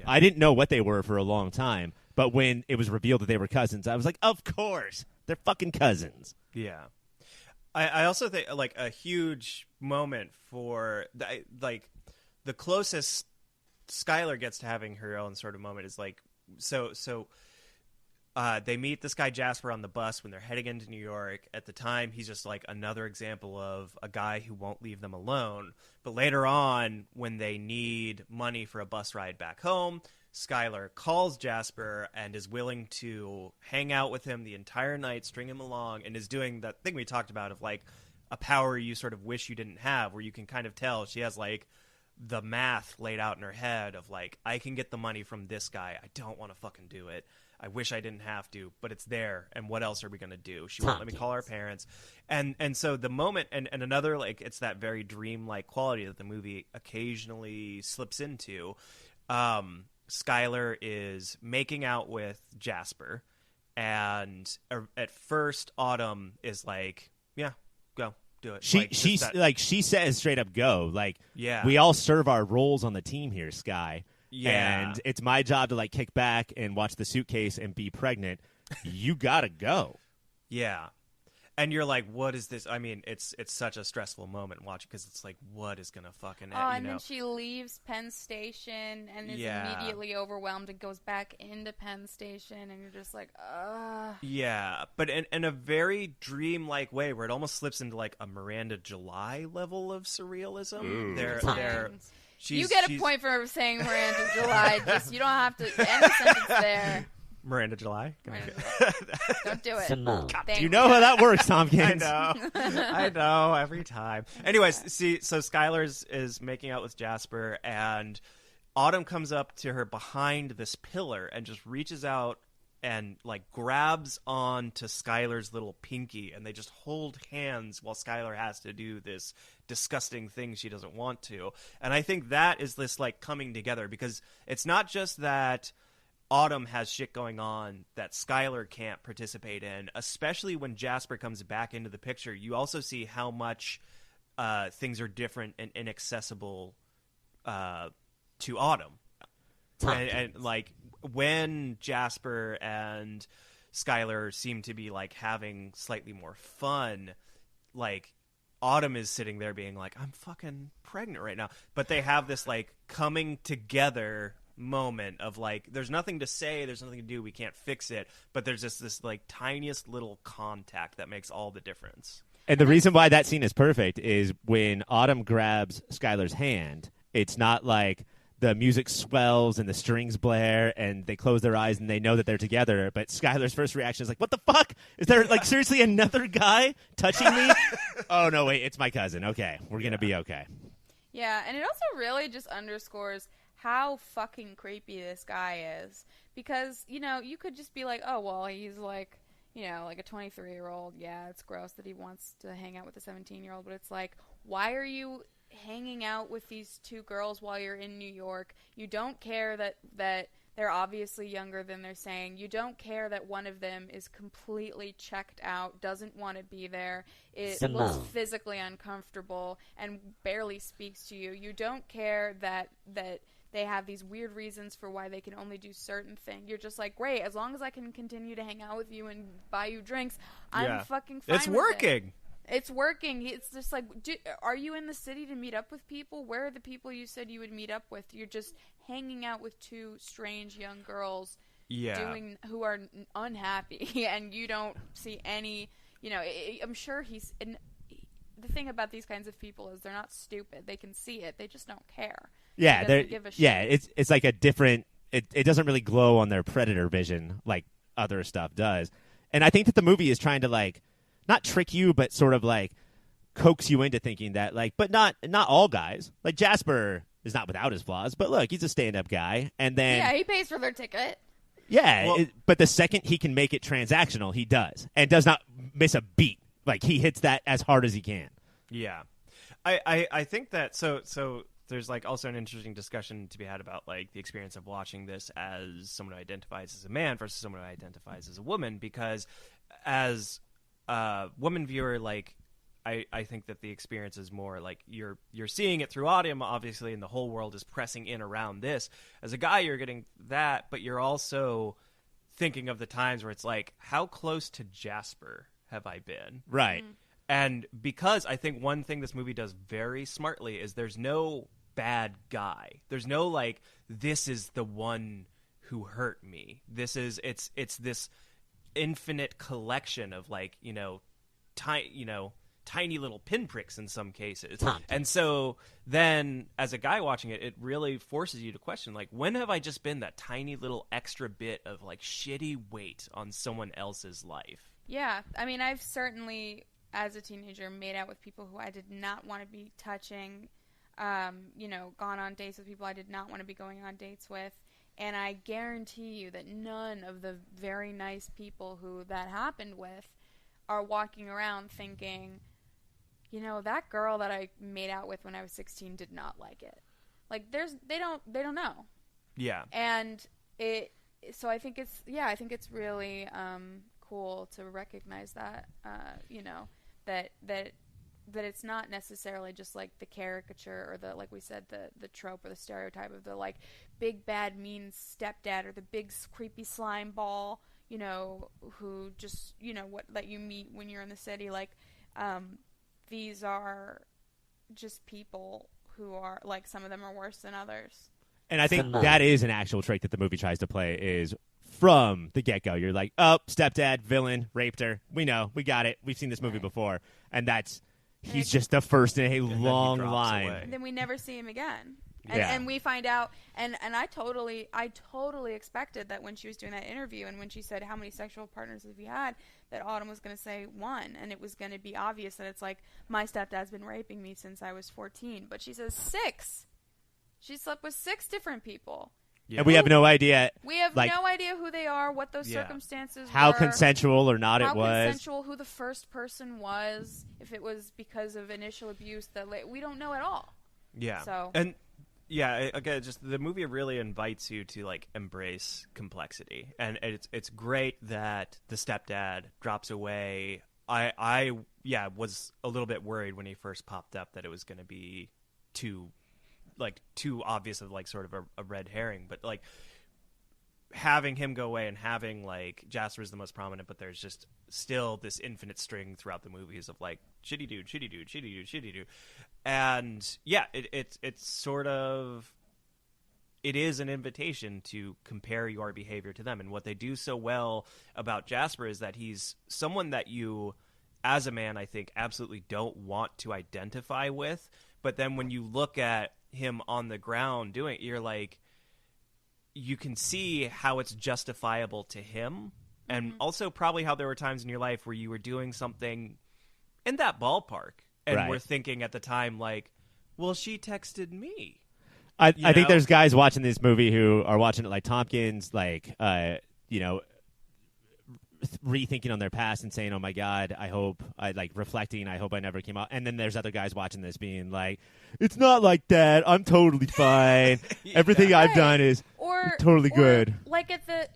I didn't know what they were for a long time, but when it was revealed that they were cousins, I was like, of course, they're fucking cousins. Yeah. I also think like a huge moment for like the closest Skylar gets to having her own sort of moment is like, so they meet this guy Jasper on the bus when they're heading into New York. At the time, he's just like another example of a guy who won't leave them alone. But later on, when they need money for a bus ride back home, Skylar calls Jasper and is willing to hang out with him the entire night, string him along, and is doing that thing we talked about of like a power you sort of wish you didn't have, where you can kind of tell she has like the math laid out in her head of like, I can get the money from this guy. I don't want to fucking do it. I wish I didn't have to, but it's there. And what else are we going to do? She won't let me call our parents. And so the moment, and another, like, it's that very dream-like quality that the movie occasionally slips into. Skylar is making out with Jasper. And at first, Autumn is like, yeah, go. do it. She says straight up go. Like, Yeah. we all serve our roles on the team here, Sky. Yeah. And it's my job to like kick back and watch the suitcase and be pregnant. You gotta go. Yeah. And you're like, what is this? I mean, it's such a stressful moment watching because it's like, what is gonna fucking? Then she leaves Penn Station and is immediately overwhelmed and goes back into Penn Station, and you're just like, ugh. Yeah, but in a very dreamlike way, where it almost slips into like a Miranda July level of surrealism. You get a point for saying Miranda July. Just you don't have to end the sentence there. Miranda July. Don't do it. Simone. Do you know how that works, Tompkins? I know every time. Anyways, so Skylar is making out with Jasper, and Autumn comes up to her behind this pillar and just reaches out and like grabs onto Skylar's little pinky, and they just hold hands while Skylar has to do this disgusting thing she doesn't want to. And I think that is this like coming together, because it's not just that Autumn has shit going on that Skylar can't participate in, especially when Jasper comes back into the picture. You also see how much things are different and inaccessible to Autumn. And like when Jasper and Skylar seem to be like having slightly more fun, like Autumn is sitting there being like, I'm fucking pregnant right now. But they have this like coming together moment of like, there's nothing to say, there's nothing to do, we can't fix it, but there's just this like tiniest little contact that makes all the difference. And the reason why that scene is perfect is when Autumn grabs Skylar's hand, it's not like the music swells and the strings blare and they close their eyes and they know that they're together, but Skylar's first reaction is like, what the fuck? Is there like seriously another guy touching me? Oh no, wait, it's my cousin. Okay, we're gonna be okay. Yeah, and it also really just underscores how fucking creepy this guy is. Because, you know, you could just be like, oh, well, he's like, you know, like a 23-year-old. Yeah, it's gross that he wants to hang out with a 17-year-old. But it's like, why are you hanging out with these two girls while you're in New York? You don't care that they're obviously younger than they're saying. You don't care that one of them is completely checked out, doesn't want to be there, it looks physically uncomfortable, and barely speaks to you. You don't care that they have these weird reasons for why they can only do certain things. You're just like, great, as long as I can continue to hang out with you and buy you drinks, I'm fucking fine. It's working. It's working. It's just like, are you in the city to meet up with people? Where are the people you said you would meet up with? You're just hanging out with two strange young girls who are unhappy, and you don't see any, you know, I'm sure he's... the thing about these kinds of people is they're not stupid. They can see it. They just don't care. Yeah, give a shit. Yeah, it's like a different. It doesn't really glow on their predator vision like other stuff does, and I think that the movie is trying to like not trick you, but sort of like coax you into thinking that like, but not all guys. Like Jasper is not without his flaws, but look, he's a stand-up guy, and then he pays for their ticket. Yeah, but the second he can make it transactional, he does, and does not miss a beat. Like he hits that as hard as he can. Yeah, I think that so. There's like also an interesting discussion to be had about like the experience of watching this as someone who identifies as a man versus someone who identifies as a woman, because as a woman viewer, like I think that the experience is more like you're seeing it through audio, obviously, and the whole world is pressing in around this. As a guy, you're getting that, but you're also thinking of the times where it's like, how close to Jasper have I been? Right. Mm-hmm. And because I think one thing this movie does very smartly is there's no bad guy. There's no like, this is the one who hurt me. It's this infinite collection of like, tiny little pinpricks in some cases. And so then as a guy watching it, it really forces you to question, like, when have I just been that tiny little extra bit of like shitty weight on someone else's life? Yeah. I mean, I've certainly, as a teenager, made out with people who I did not want to be touching, gone on dates with people I did not want to be going on dates with. And I guarantee you that none of the very nice people who that happened with are walking around thinking, that girl that I made out with when I was 16 did not like it. Like they don't know. Yeah. And so I think it's really cool to recognize that, that that it's not necessarily just like the caricature or the, like we said, the trope or the stereotype of the like big bad mean stepdad or the big creepy slime ball, you know, who just, you know, what that you meet when you're in the city. Like, these are just people who are like, some of them are worse than others. And I think that is an actual trait that the movie tries to play is from the get-go. You're like, oh, stepdad, villain, raped her. We know. We got it. We've seen this movie before. And he's just the first in a long line. away. And then we never see him again. Yeah. And we find out, and I totally expected that when she was doing that interview and when she said, how many sexual partners have you had, that Autumn was going to say 1. And it was going to be obvious that it's like, my stepdad's been raping me since I was 14. But she says 6. She slept with 6 different people. Yeah. And we have no idea. We have no idea who they are, what those circumstances how were. Consensual or not how it was. Consensual, who the first person was, if it was because of initial abuse. We don't know at all. Yeah. So. And yeah, again, just the movie really invites you to like embrace complexity, and it's great that the stepdad drops away. I was a little bit worried when he first popped up that it was going to be too obvious of like sort of a red herring, but like having him go away and having like Jasper is the most prominent, but there's just still this infinite string throughout the movies of like shitty dude, shitty dude, shitty dude, shitty dude. And yeah, it's sort of, it is an invitation to compare your behavior to them. And what they do so well about Jasper is that he's someone that you, as a man, I think absolutely don't want to identify with. But then when you look at him on the ground doing it, you're like, you can see how it's justifiable to him. And also probably how there were times in your life where you were doing something in that ballpark. And we're thinking at the time, like, well, she texted me. I think there's guys watching this movie who are watching it like Tompkins, like, rethinking on their past and saying, oh, my God, reflecting, I hope I never came out. And then there's other guys watching this being like, it's not like that. I'm totally fine. Everything I've done is totally good. Like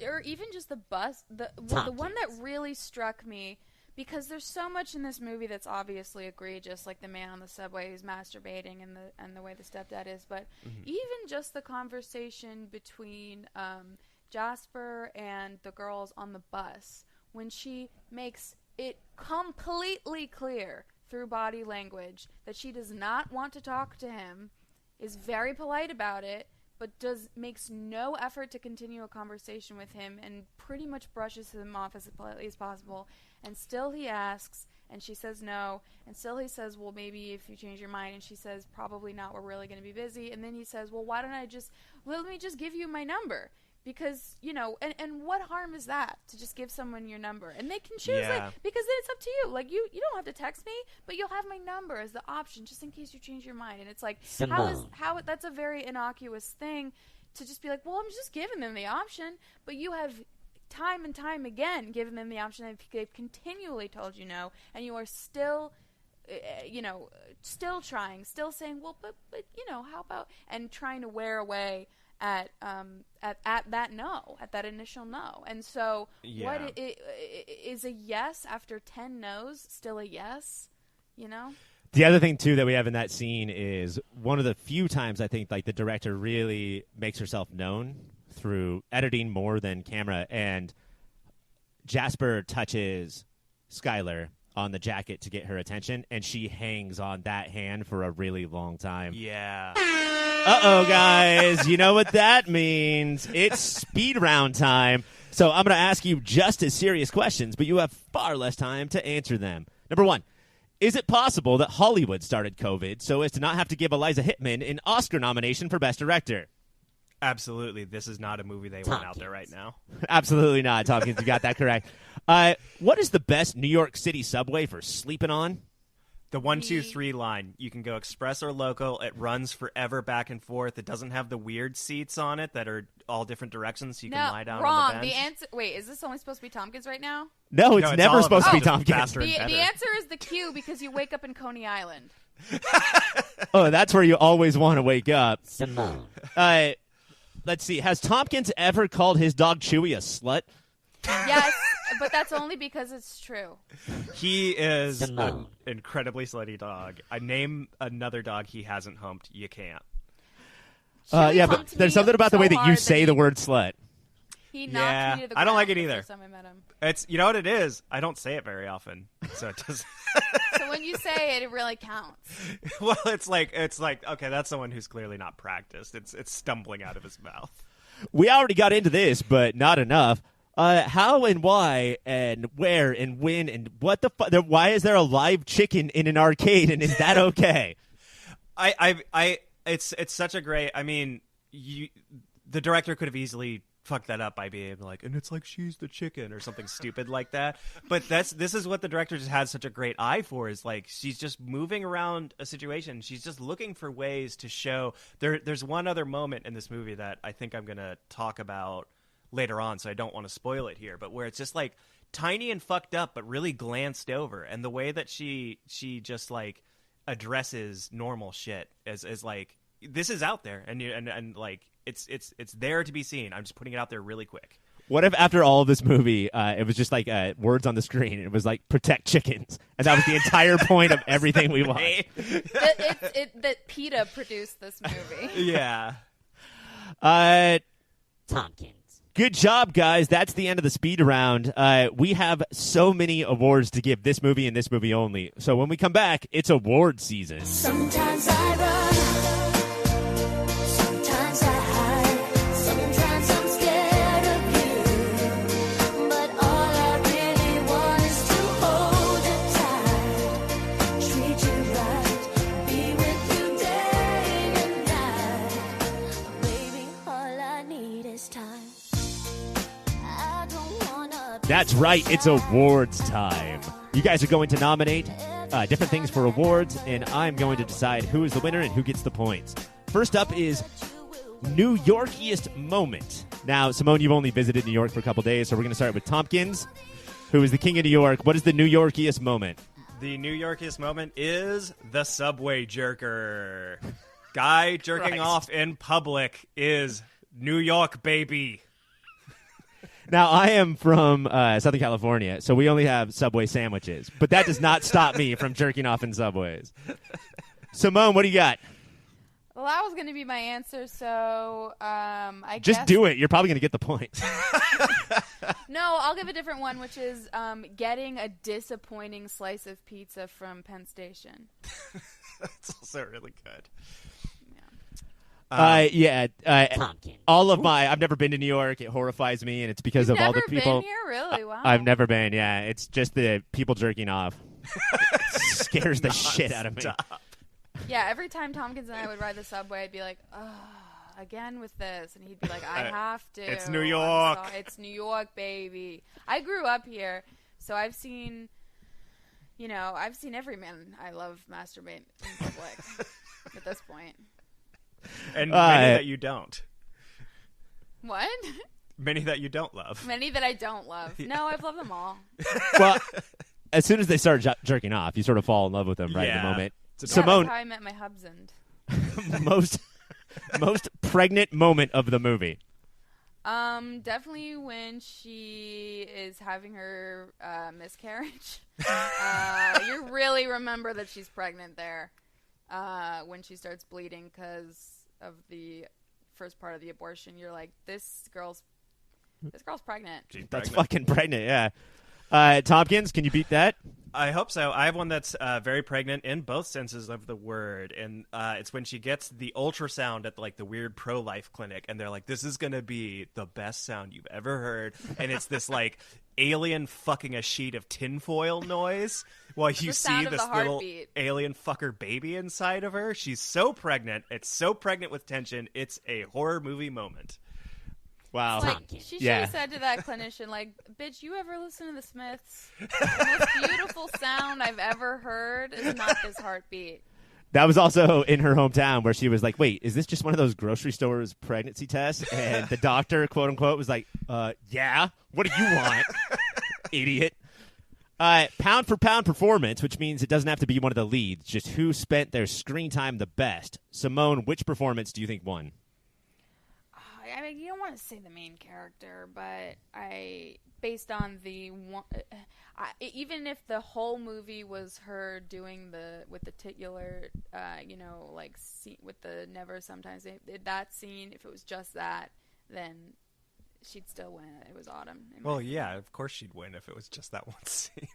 or even just the bus, the one that really struck me, because there's so much in this movie that's obviously egregious, like the man on the subway who's masturbating and the way the stepdad is, but even just the conversation between Jasper and the girls on the bus, when she makes it completely clear through body language that she does not want to talk to him, is very polite about it, but makes no effort to continue a conversation with him and pretty much brushes him off as politely as possible. And still he asks, and she says no. And still he says, well, maybe if you change your mind. And she says, probably not. We're really going to be busy. And then he says, well, why don't let me just give you my number. Because, and what harm is that to just give someone your number? And they can choose, because then it's up to you. Like, you don't have to text me, but you'll have my number as the option just in case you change your mind. And it's like, that's a very innocuous thing to just be like, well, I'm just giving them the option. But you have time and time again given them the option, and they've continually told you no, and you are still, still trying, still saying, well, but how about, and trying to wear away at that no, at that initial no. And so what is a yes after 10 no's still a yes, The other thing, too, that we have in that scene is one of the few times I think like the director really makes herself known through editing more than camera. And Jasper touches Skylar on the jacket to get her attention, and she hangs on that hand for a really long time. Yeah. Uh-oh, guys. You know what that means. It's speed round time. So I'm going to ask you just as serious questions, but you have far less time to answer them. Number 1, is it possible that Hollywood started COVID so as to not have to give Eliza Hittman an Oscar nomination for Best Director? Absolutely. This is not a movie they want out there right now. Absolutely not, Tompkins. You got that correct. What is the best New York City subway for sleeping on? The 1, 2, 3 line. You can go express or local. It runs forever back and forth. It doesn't have the weird seats on it that are all different directions, so you can lie down on the bench. The answer. Wait, is this only supposed to be Tompkins right now? No, it's never supposed to be Tompkins. The answer is the Q, because you wake up in Coney Island. Oh, that's where you always want to wake up. Simone. Let's see. Has Tompkins ever called his dog Chewy a slut? Yes, But that's only because it's true. He is Simone. an incredibly slutty dog. I name another dog he hasn't humped. You can't. Yeah, but humped there's me something about the so way that you hard say that the he- word slut. He knocked Yeah, me to the I don't like ground it the either. first time I met him. It's you know what it is. I don't say it very often, so it doesn't. So when you say it, it really counts. Well, it's like okay, that's someone who's clearly not practiced. It's stumbling out of his mouth. We already got into this, but not enough. How and why and where and when and what the fuck? Why is there a live chicken in an arcade, and is that okay? It's such a great. I mean, the director could have easily fucked that up by being like, and it's like she's the chicken or something stupid like that. But this is what the director just has such a great eye for, is like she's just moving around a situation. She's just looking for ways to show. There's one other moment in this movie that I think I'm gonna talk about later on, so I don't want to spoil it here, but where it's just like tiny and fucked up but really glanced over, and the way that she just like addresses normal shit is like, this is out there, and like it's there to be seen. I'm just putting it out there really quick. What if after all of this movie, it was just like words on the screen, and it was like protect chickens, and that was the entire point of everything we watched? That PETA produced this movie. Yeah. Tompkins. Good job, guys. That's the end of the speed round. We have so many awards to give this movie and this movie only. So when we come back, it's award season. Sometimes I run, sometimes I hide, sometimes I'm scared of you. But all I really want is to hold you tight, treat you right, be with you day and night. Baby, all I need is time. I don't wanna be That's right. It's awards time. You guys are going to nominate different things for awards, and I'm going to decide who is the winner and who gets the points. First up is New Yorkiest moment. Now, Simone, you've only visited New York for a couple days, so we're going to start with Tompkins, who is the king of New York. What is the New Yorkiest moment? The New Yorkiest moment is the subway jerker. Guy jerking Christ. off in public is New York, baby. Now, I am from Southern California, so we only have Subway sandwiches, but that does not stop me from jerking off in Subways. Simone, what do you got? Well, that was going to be my answer, so I Just guess... do it. You're probably going to get the points. No, I'll give a different one, which is getting a disappointing slice of pizza from Penn Station. That's also really good. Tompkins. All of I've never been to New York. It horrifies me, and it's because You've of all the never people. been here? Really? Wow. I've never been, yeah. It's just the people jerking off. It scares the shit out of me. Yeah, every time Tompkins and I would ride the subway, I'd be like, oh, again with this. And he'd be like, I have to. It's New I'm York. sorry. It's New York, baby. I grew up here, so I've seen, I've seen every man I love masturbate in public at this point. And many that you don't. What? Many that you don't love. Many that I don't love. No, I've loved them all. Well, as soon as they start jerking off, you sort of fall in love with them right at Yeah. the moment. It's a Yeah, Simone, that's how I met my husband. most pregnant moment of the movie. Definitely when she is having her miscarriage. You really remember that she's pregnant there when she starts bleeding because of the first part of the abortion. You're like, this girl's pregnant. She's That's pregnant. fucking pregnant, yeah. Tompkins, can you beat that? I hope so. I have one that's very pregnant in both senses of the word, and it's when she gets the ultrasound at like the weird pro-life clinic, and they're like, "This is gonna be the best sound you've ever heard," and it's this like alien fucking a sheet of tinfoil noise while you the see sound of this the little heartbeat. alien fucker baby inside of her. She's so pregnant. It's so pregnant with tension. It's a horror movie moment. Wow. Like, Tompkins. she should Yeah. have said to that clinician, like, bitch, you ever listen to the Smiths? The most beautiful sound I've ever heard is not this heartbeat. That was also in her hometown where she was like, wait, is this just one of those grocery stores pregnancy tests? And the doctor, quote unquote, was like, yeah, what do you want, idiot? Pound for pound performance, which means it doesn't have to be one of the leads, just who spent their screen time the best. Simone, which performance do you think won? I mean, you don't want to say the main character, but based on the one, even if the whole movie was her doing with the titular, like scene with the never sometimes, that scene, if it was just that, then she'd still win. It was Autumn. Well, yeah, of course she'd win if it was just that one scene.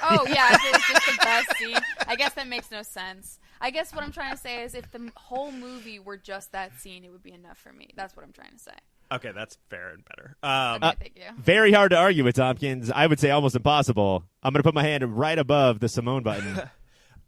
Oh, yeah, if it was just the best scene. I guess that makes no sense. I guess what I'm trying to say is if the whole movie were just that scene, it would be enough for me. That's what I'm trying to say. Okay, that's fair and better. Okay, thank you. Very hard to argue with Tompkins. I would say almost impossible. I'm going to put my hand right above the Simone button.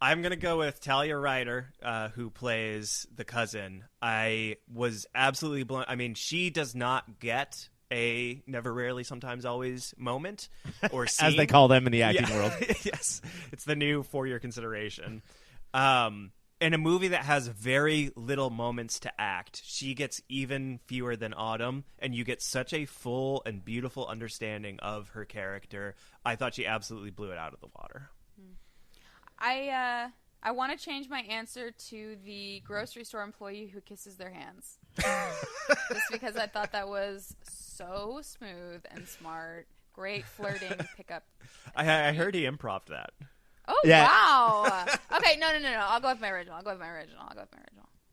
I'm going to go with Talia Ryder, who plays the cousin. I was absolutely blown. I mean, she does not get a never, rarely, sometimes, always moment or scene. As they call them in the acting world. Yes. It's the new 4-year consideration. In a movie that has very little moments to act, she gets even fewer than Autumn, and you get such a full and beautiful understanding of her character. I thought she absolutely blew it out of the water. I want to change my answer to the grocery store employee who kisses their hands. Just because I thought that was so smooth and smart. Great flirting pickup. I heard he improv'd that. Oh, Yeah. wow. Okay, no. I'll go with my original.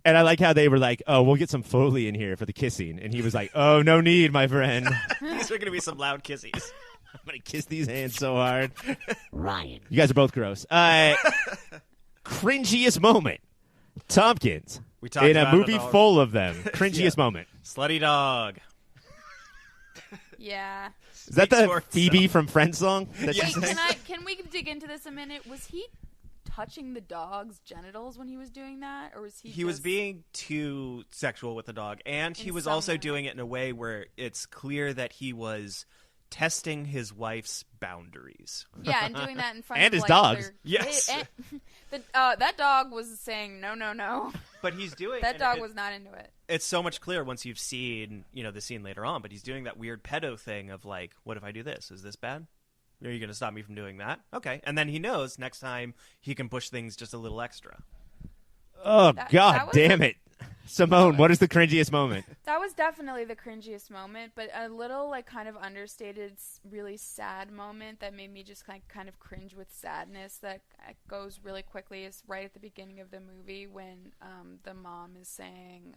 And I like how they were like, oh, we'll get some Foley in here for the kissing. And he was like, oh, no need, my friend. These are going to be some loud kissies. I'm going to kiss these hands so hard. Ryan. You guys are both gross. Cringiest moment. Tompkins. We talked in a about movie it all. full of them. Cringiest moment. Slutty dog. Yeah. Is that the Speaks for Phoebe itself. from Friends song? That Wait, she's saying? can we dig into this a minute? Was he touching the dog's genitals when he was doing that, or was he? He was just- being too sexual with the dog, and he In was some also way. doing it in a way where it's clear that he was testing his wife's boundaries. Yeah, and doing that in front And of his like, dogs. their- Yes. that dog was saying no. But he's doing That and dog it- was not into it. It's so much clearer once you've seen, the scene later on, but he's doing that weird pedo thing of like, what if I do this? Is this bad? Are you going to stop me from doing that? Okay. And then he knows next time he can push things just a little extra. Oh, That God was damn it. Simone, what is the cringiest moment? That was definitely the cringiest moment, but a little like kind of understated, really sad moment that made me just kind of cringe with sadness. That goes really quickly. Is right at the beginning of the movie when the mom is saying,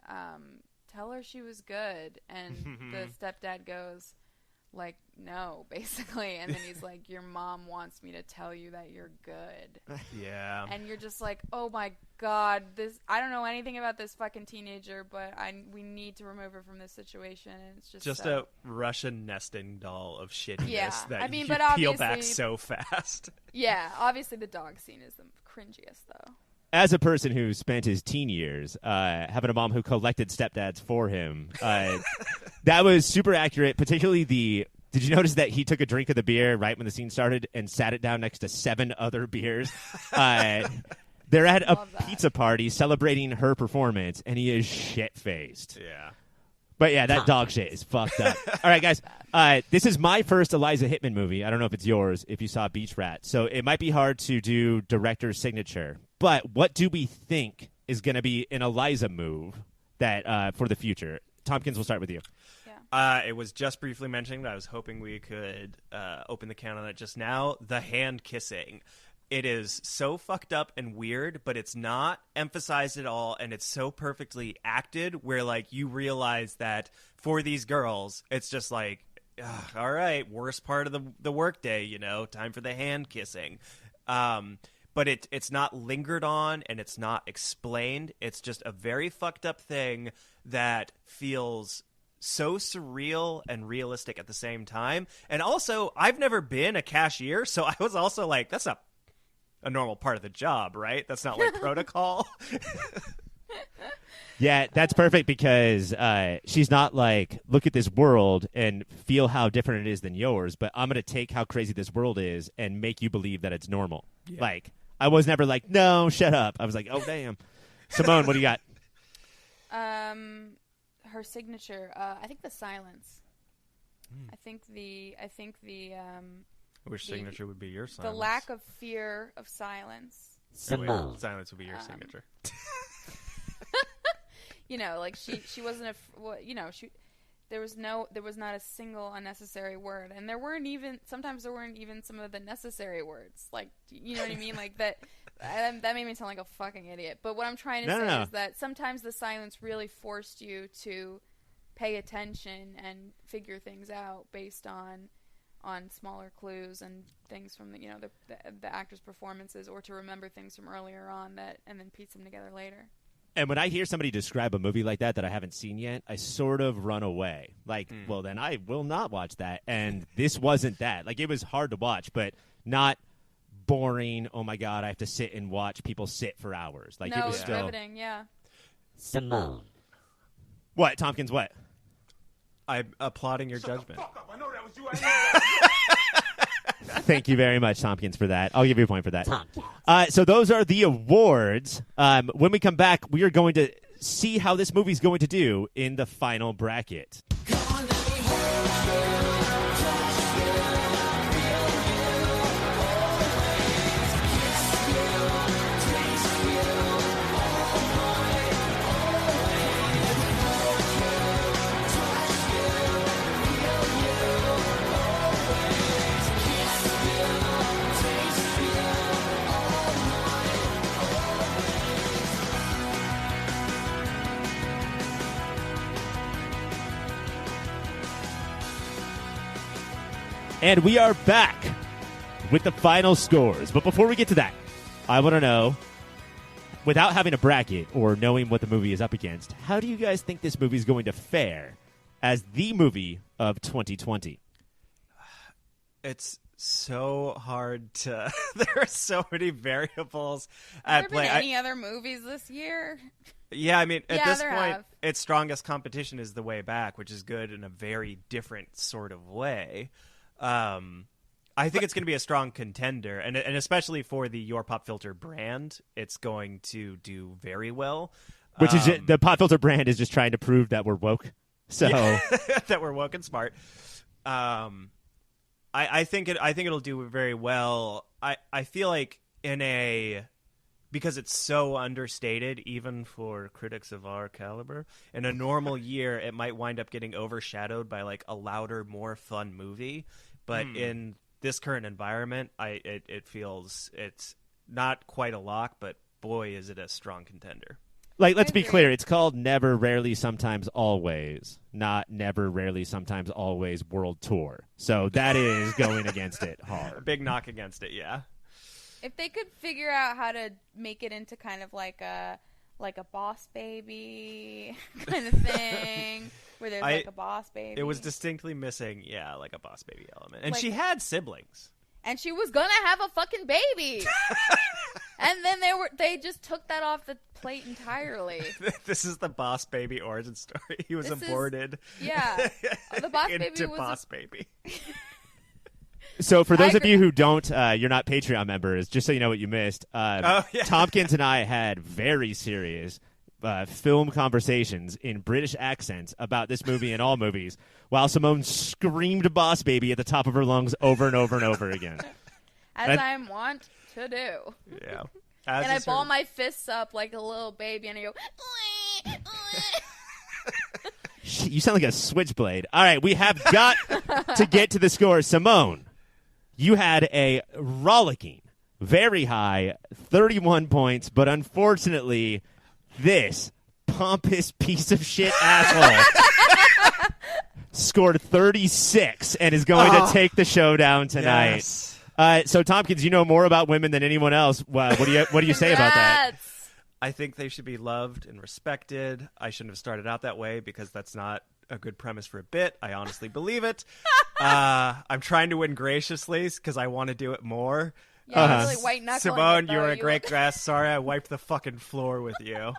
"Tell her she was good," and the stepdad goes, like, no, basically, and then he's like, your mom wants me to tell you that you're good. Yeah. And you're just like, oh my god, I don't know anything about this fucking teenager, but we need to remove her from this situation. And it's just a Russian nesting doll of shittiness Yeah. that I mean, you but peel back obviously- so fast. Yeah, obviously the dog scene is the cringiest though. As a person who spent his teen years having a mom who collected stepdads for him, that was super accurate, particularly Did you notice that he took a drink of the beer right when the scene started and sat it down next to 7 other beers? They're at a Love that. pizza party celebrating her performance, and he is shit-faced. Yeah. But yeah, that dog shit is fucked up. All right, guys. This is my first Eliza Hittman movie. I don't know if it's yours, if you saw Beach Rat. So it might be hard to do director's signature. But what do we think is going to be an Eliza move that for the future? Tompkins, we'll start with you. It was just briefly mentioned. I was hoping we could open the can on it just now. The hand kissing. It is so fucked up and weird, but it's not emphasized at all, and it's so perfectly acted where, like, you realize that for these girls, it's just like, all right, worst part of the workday, time for the hand kissing. But it's not lingered on, and it's not explained. It's just a very fucked up thing that feels so surreal and realistic at the same time. And also, I've never been a cashier, so I was also like, that's not a normal part of the job, right? That's not like protocol. Yeah, that's perfect because she's not like, look at this world and feel how different it is than yours, but I'm going to take how crazy this world is and make you believe that it's normal. Yeah. Like, I was never like, no, shut up. I was like, oh, damn. Simone, what do you got? Her signature, I think the silence. I think the Which signature would be your the silence? lack of fear of silence. Simone. Silence would be your signature. Like she wasn't there was not a single unnecessary word, and sometimes there weren't even some of the necessary words. Like, you know what I mean? Like that made me sound like a fucking idiot. But what I'm trying to say is that sometimes the silence really forced you to pay attention and figure things out based on smaller clues and things from the actors' performances, or to remember things from earlier on and then piece them together later. And when I hear somebody describe a movie like that I haven't seen yet, I sort of run away. Like, well, then I will not watch that. And this wasn't that. Like, it was hard to watch, but not boring. Oh my God, I have to sit and watch people sit for hours. Like, No, it was it's still riveting. Yeah. Simone. What, Tompkins? What? I'm applauding your judgment. Fuck up. I know that was you. I Thank you very much, Tompkins, for that. I'll give you a point for that. Tompkins. So those are the awards. When we come back, we are going to see how this movie's going to do in the final bracket. And we are back with the final scores. But before we get to that, I want to know, without having a bracket or knowing what the movie is up against, how do you guys think this movie is going to fare as the movie of 2020? It's so hard to. There are so many variables Have at there play. been any other movies this year? Yeah, I mean, at Yeah, this there point, have. its strongest competition is The Way Back, which is good in a very different sort of way. I think it's going to be a strong contender, and especially for the Your Pop Filter brand, it's going to do very well. Which is the pop filter brand is just trying to prove that we're woke. So that we're woke and smart. I think it'll do very well. I feel like because it's so understated, even for critics of our caliber, in a normal year, it might wind up getting overshadowed by like a louder, more fun movie. But in this current environment, it feels it's not quite a lock, but boy, is it a strong contender. Like, let's be clear. It's called Never, Rarely, Sometimes, Always, not Never, Rarely, Sometimes, Always World Tour. So that is going against it A hard. big knock against it, yeah. If they could figure out how to make it into kind of like a Boss Baby kind of thing, where there's like a Boss Baby. It was distinctly missing, like a Boss Baby element. And Like- she had siblings. And she was gonna have a fucking baby. And then they just took that off the plate entirely. This is the Boss Baby origin story. He was This is- aborted. Yeah. The Boss into Baby was Boss Baby. So for those of agree. you who don't, you're not Patreon members, just so you know what you missed, yeah. Tompkins and I had very serious film conversations in British accents about this movie and all movies, while Simone screamed Boss Baby at the top of her lungs over and over and over again. as I want to do. Yeah. And I ball my fists up like a little baby, and I go. You sound like a switchblade. All right, we have got to get to the score. Simone, you had a rollicking, very high 31 points, but unfortunately, this pompous piece of shit asshole scored 36 and is going to take the showdown tonight. Yes. So, Tompkins, you know more about women than anyone else. What do you say about that? Congrats. I think they should be loved and respected. I shouldn't have started out that way because that's not a good premise for a bit. I honestly believe it. I'm trying to win graciously because I want to do it more. Yeah, really white knuckling. Simone, it, you were though. a great guest. Sorry I wiped the fucking floor with you.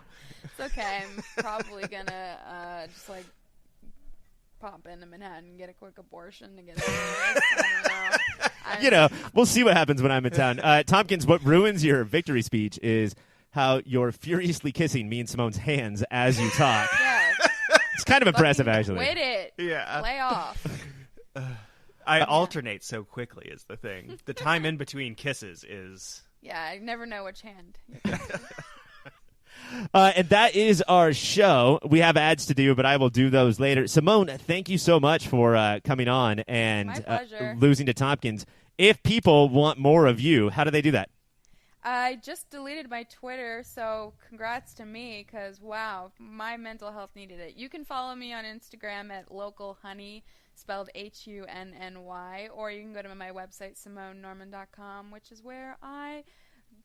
It's okay. I'm probably gonna just like pop into Manhattan and get a quick abortion to get out of this. I don't know. We'll see what happens when I'm in town. Tompkins, what ruins your victory speech is how you're furiously kissing me and Simone's hands as you talk. Yeah, It's kind of impressive, actually. quit it. Yeah. Lay off. I alternate so quickly is the thing. The time in between kisses is... Yeah, I never know which hand. And that is our show. We have ads to do, but I will do those later. Simone, thank you so much for coming on and My pleasure. losing to Tompkins. If people want more of you, how do they do that? I just deleted my Twitter, so congrats to me, because, wow, my mental health needed it. You can follow me on Instagram at localhoney, spelled HUNNY, or you can go to my website, SimoneNorman.com, which is where I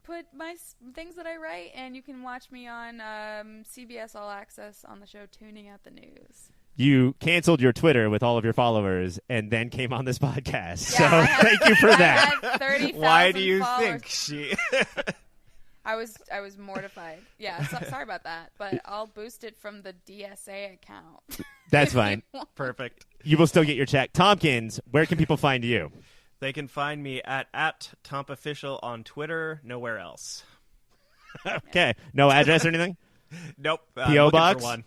put my things that I write, and you can watch me on CBS All Access on the show Tuning Out the News. You canceled your Twitter with all of your followers and then came on this podcast. Yeah, so thank you for that. I had 30,000 Why do you followers. think she? I was mortified. Yeah, sorry about that, but I'll boost it from the DSA account. That's fine. Perfect. You will still get your check. Tompkins, where can people find you? They can find me at TompOfficial on Twitter. Nowhere else. Okay. No address or anything? Nope. P.O. Looking box? for one.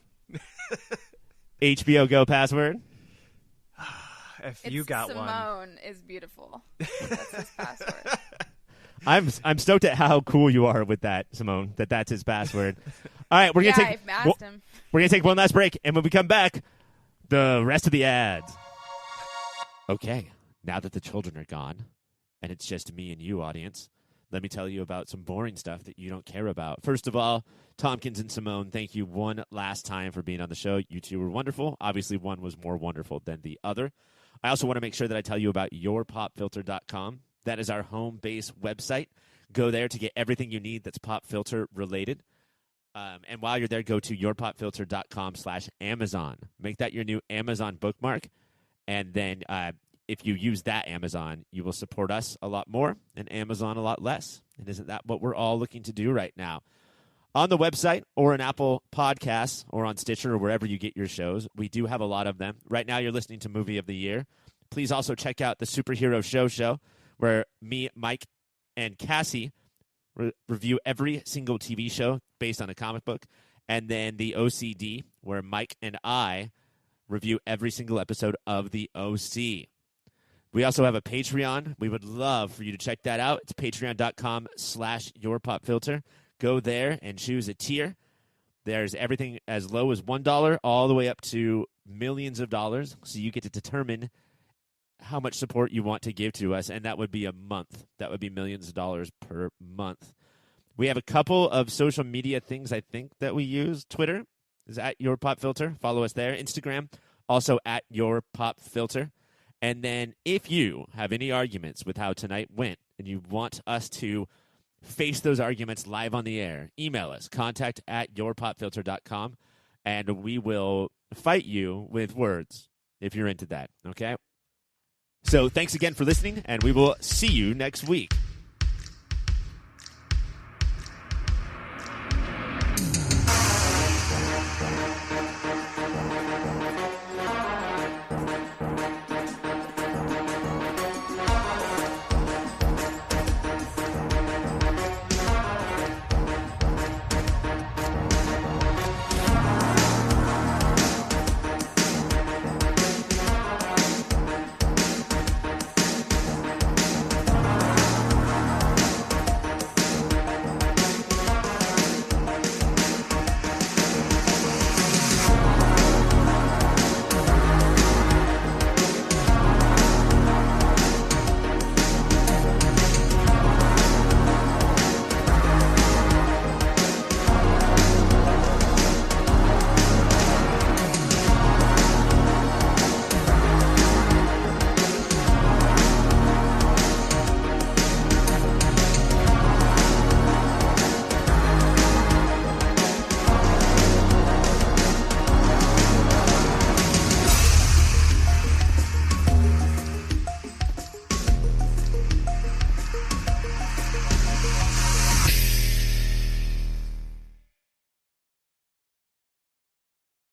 HBO Go password? If you got Simone one. is beautiful. That's his password. I'm stoked at how cool you are with that, Simone. That's his password. All right, we're gonna I've asked him. We're gonna take one last break, and when we come back, the rest of the ads. Okay, now that the children are gone, and it's just me and you, audience, let me tell you about some boring stuff that you don't care about. First of all, Tompkins and Simone, thank you one last time for being on the show. You two were wonderful. Obviously, one was more wonderful than the other. I also want to make sure that I tell you about yourpopfilter.com. That is our home base website. Go there to get everything you need that's pop filter related. And while you're there, go to yourpopfilter.com/Amazon. Make that your new Amazon bookmark. And then if you use that Amazon, you will support us a lot more and Amazon a lot less. And isn't that what we're all looking to do right now? On the website or on Apple Podcasts or on Stitcher or wherever you get your shows, we do have a lot of them. Right now you're listening to Movie of the Year. Please also check out the Superhero Show, where me, Mike, and Cassie review every single TV show based on a comic book. And then the OCD, where Mike and I review every single episode of the OC. We also have a Patreon. We would love for you to check that out. It's patreon.com/yourpopfilter. Go there and choose a tier. There's everything as low as $1 all the way up to millions of dollars. So you get to determine how much support you want to give to us, and that would be a month. That would be millions of dollars per month. We have a couple of social media things, I think, that we use. Twitter is at yourpopfilter. Follow us there. Instagram, also at yourpopfilter. And then if you have any arguments with how tonight went and you want us to face those arguments live on the air, email us, contact@yourpopfilter.com, and we will fight you with words if you're into that, okay? So thanks again for listening, and we will see you next week.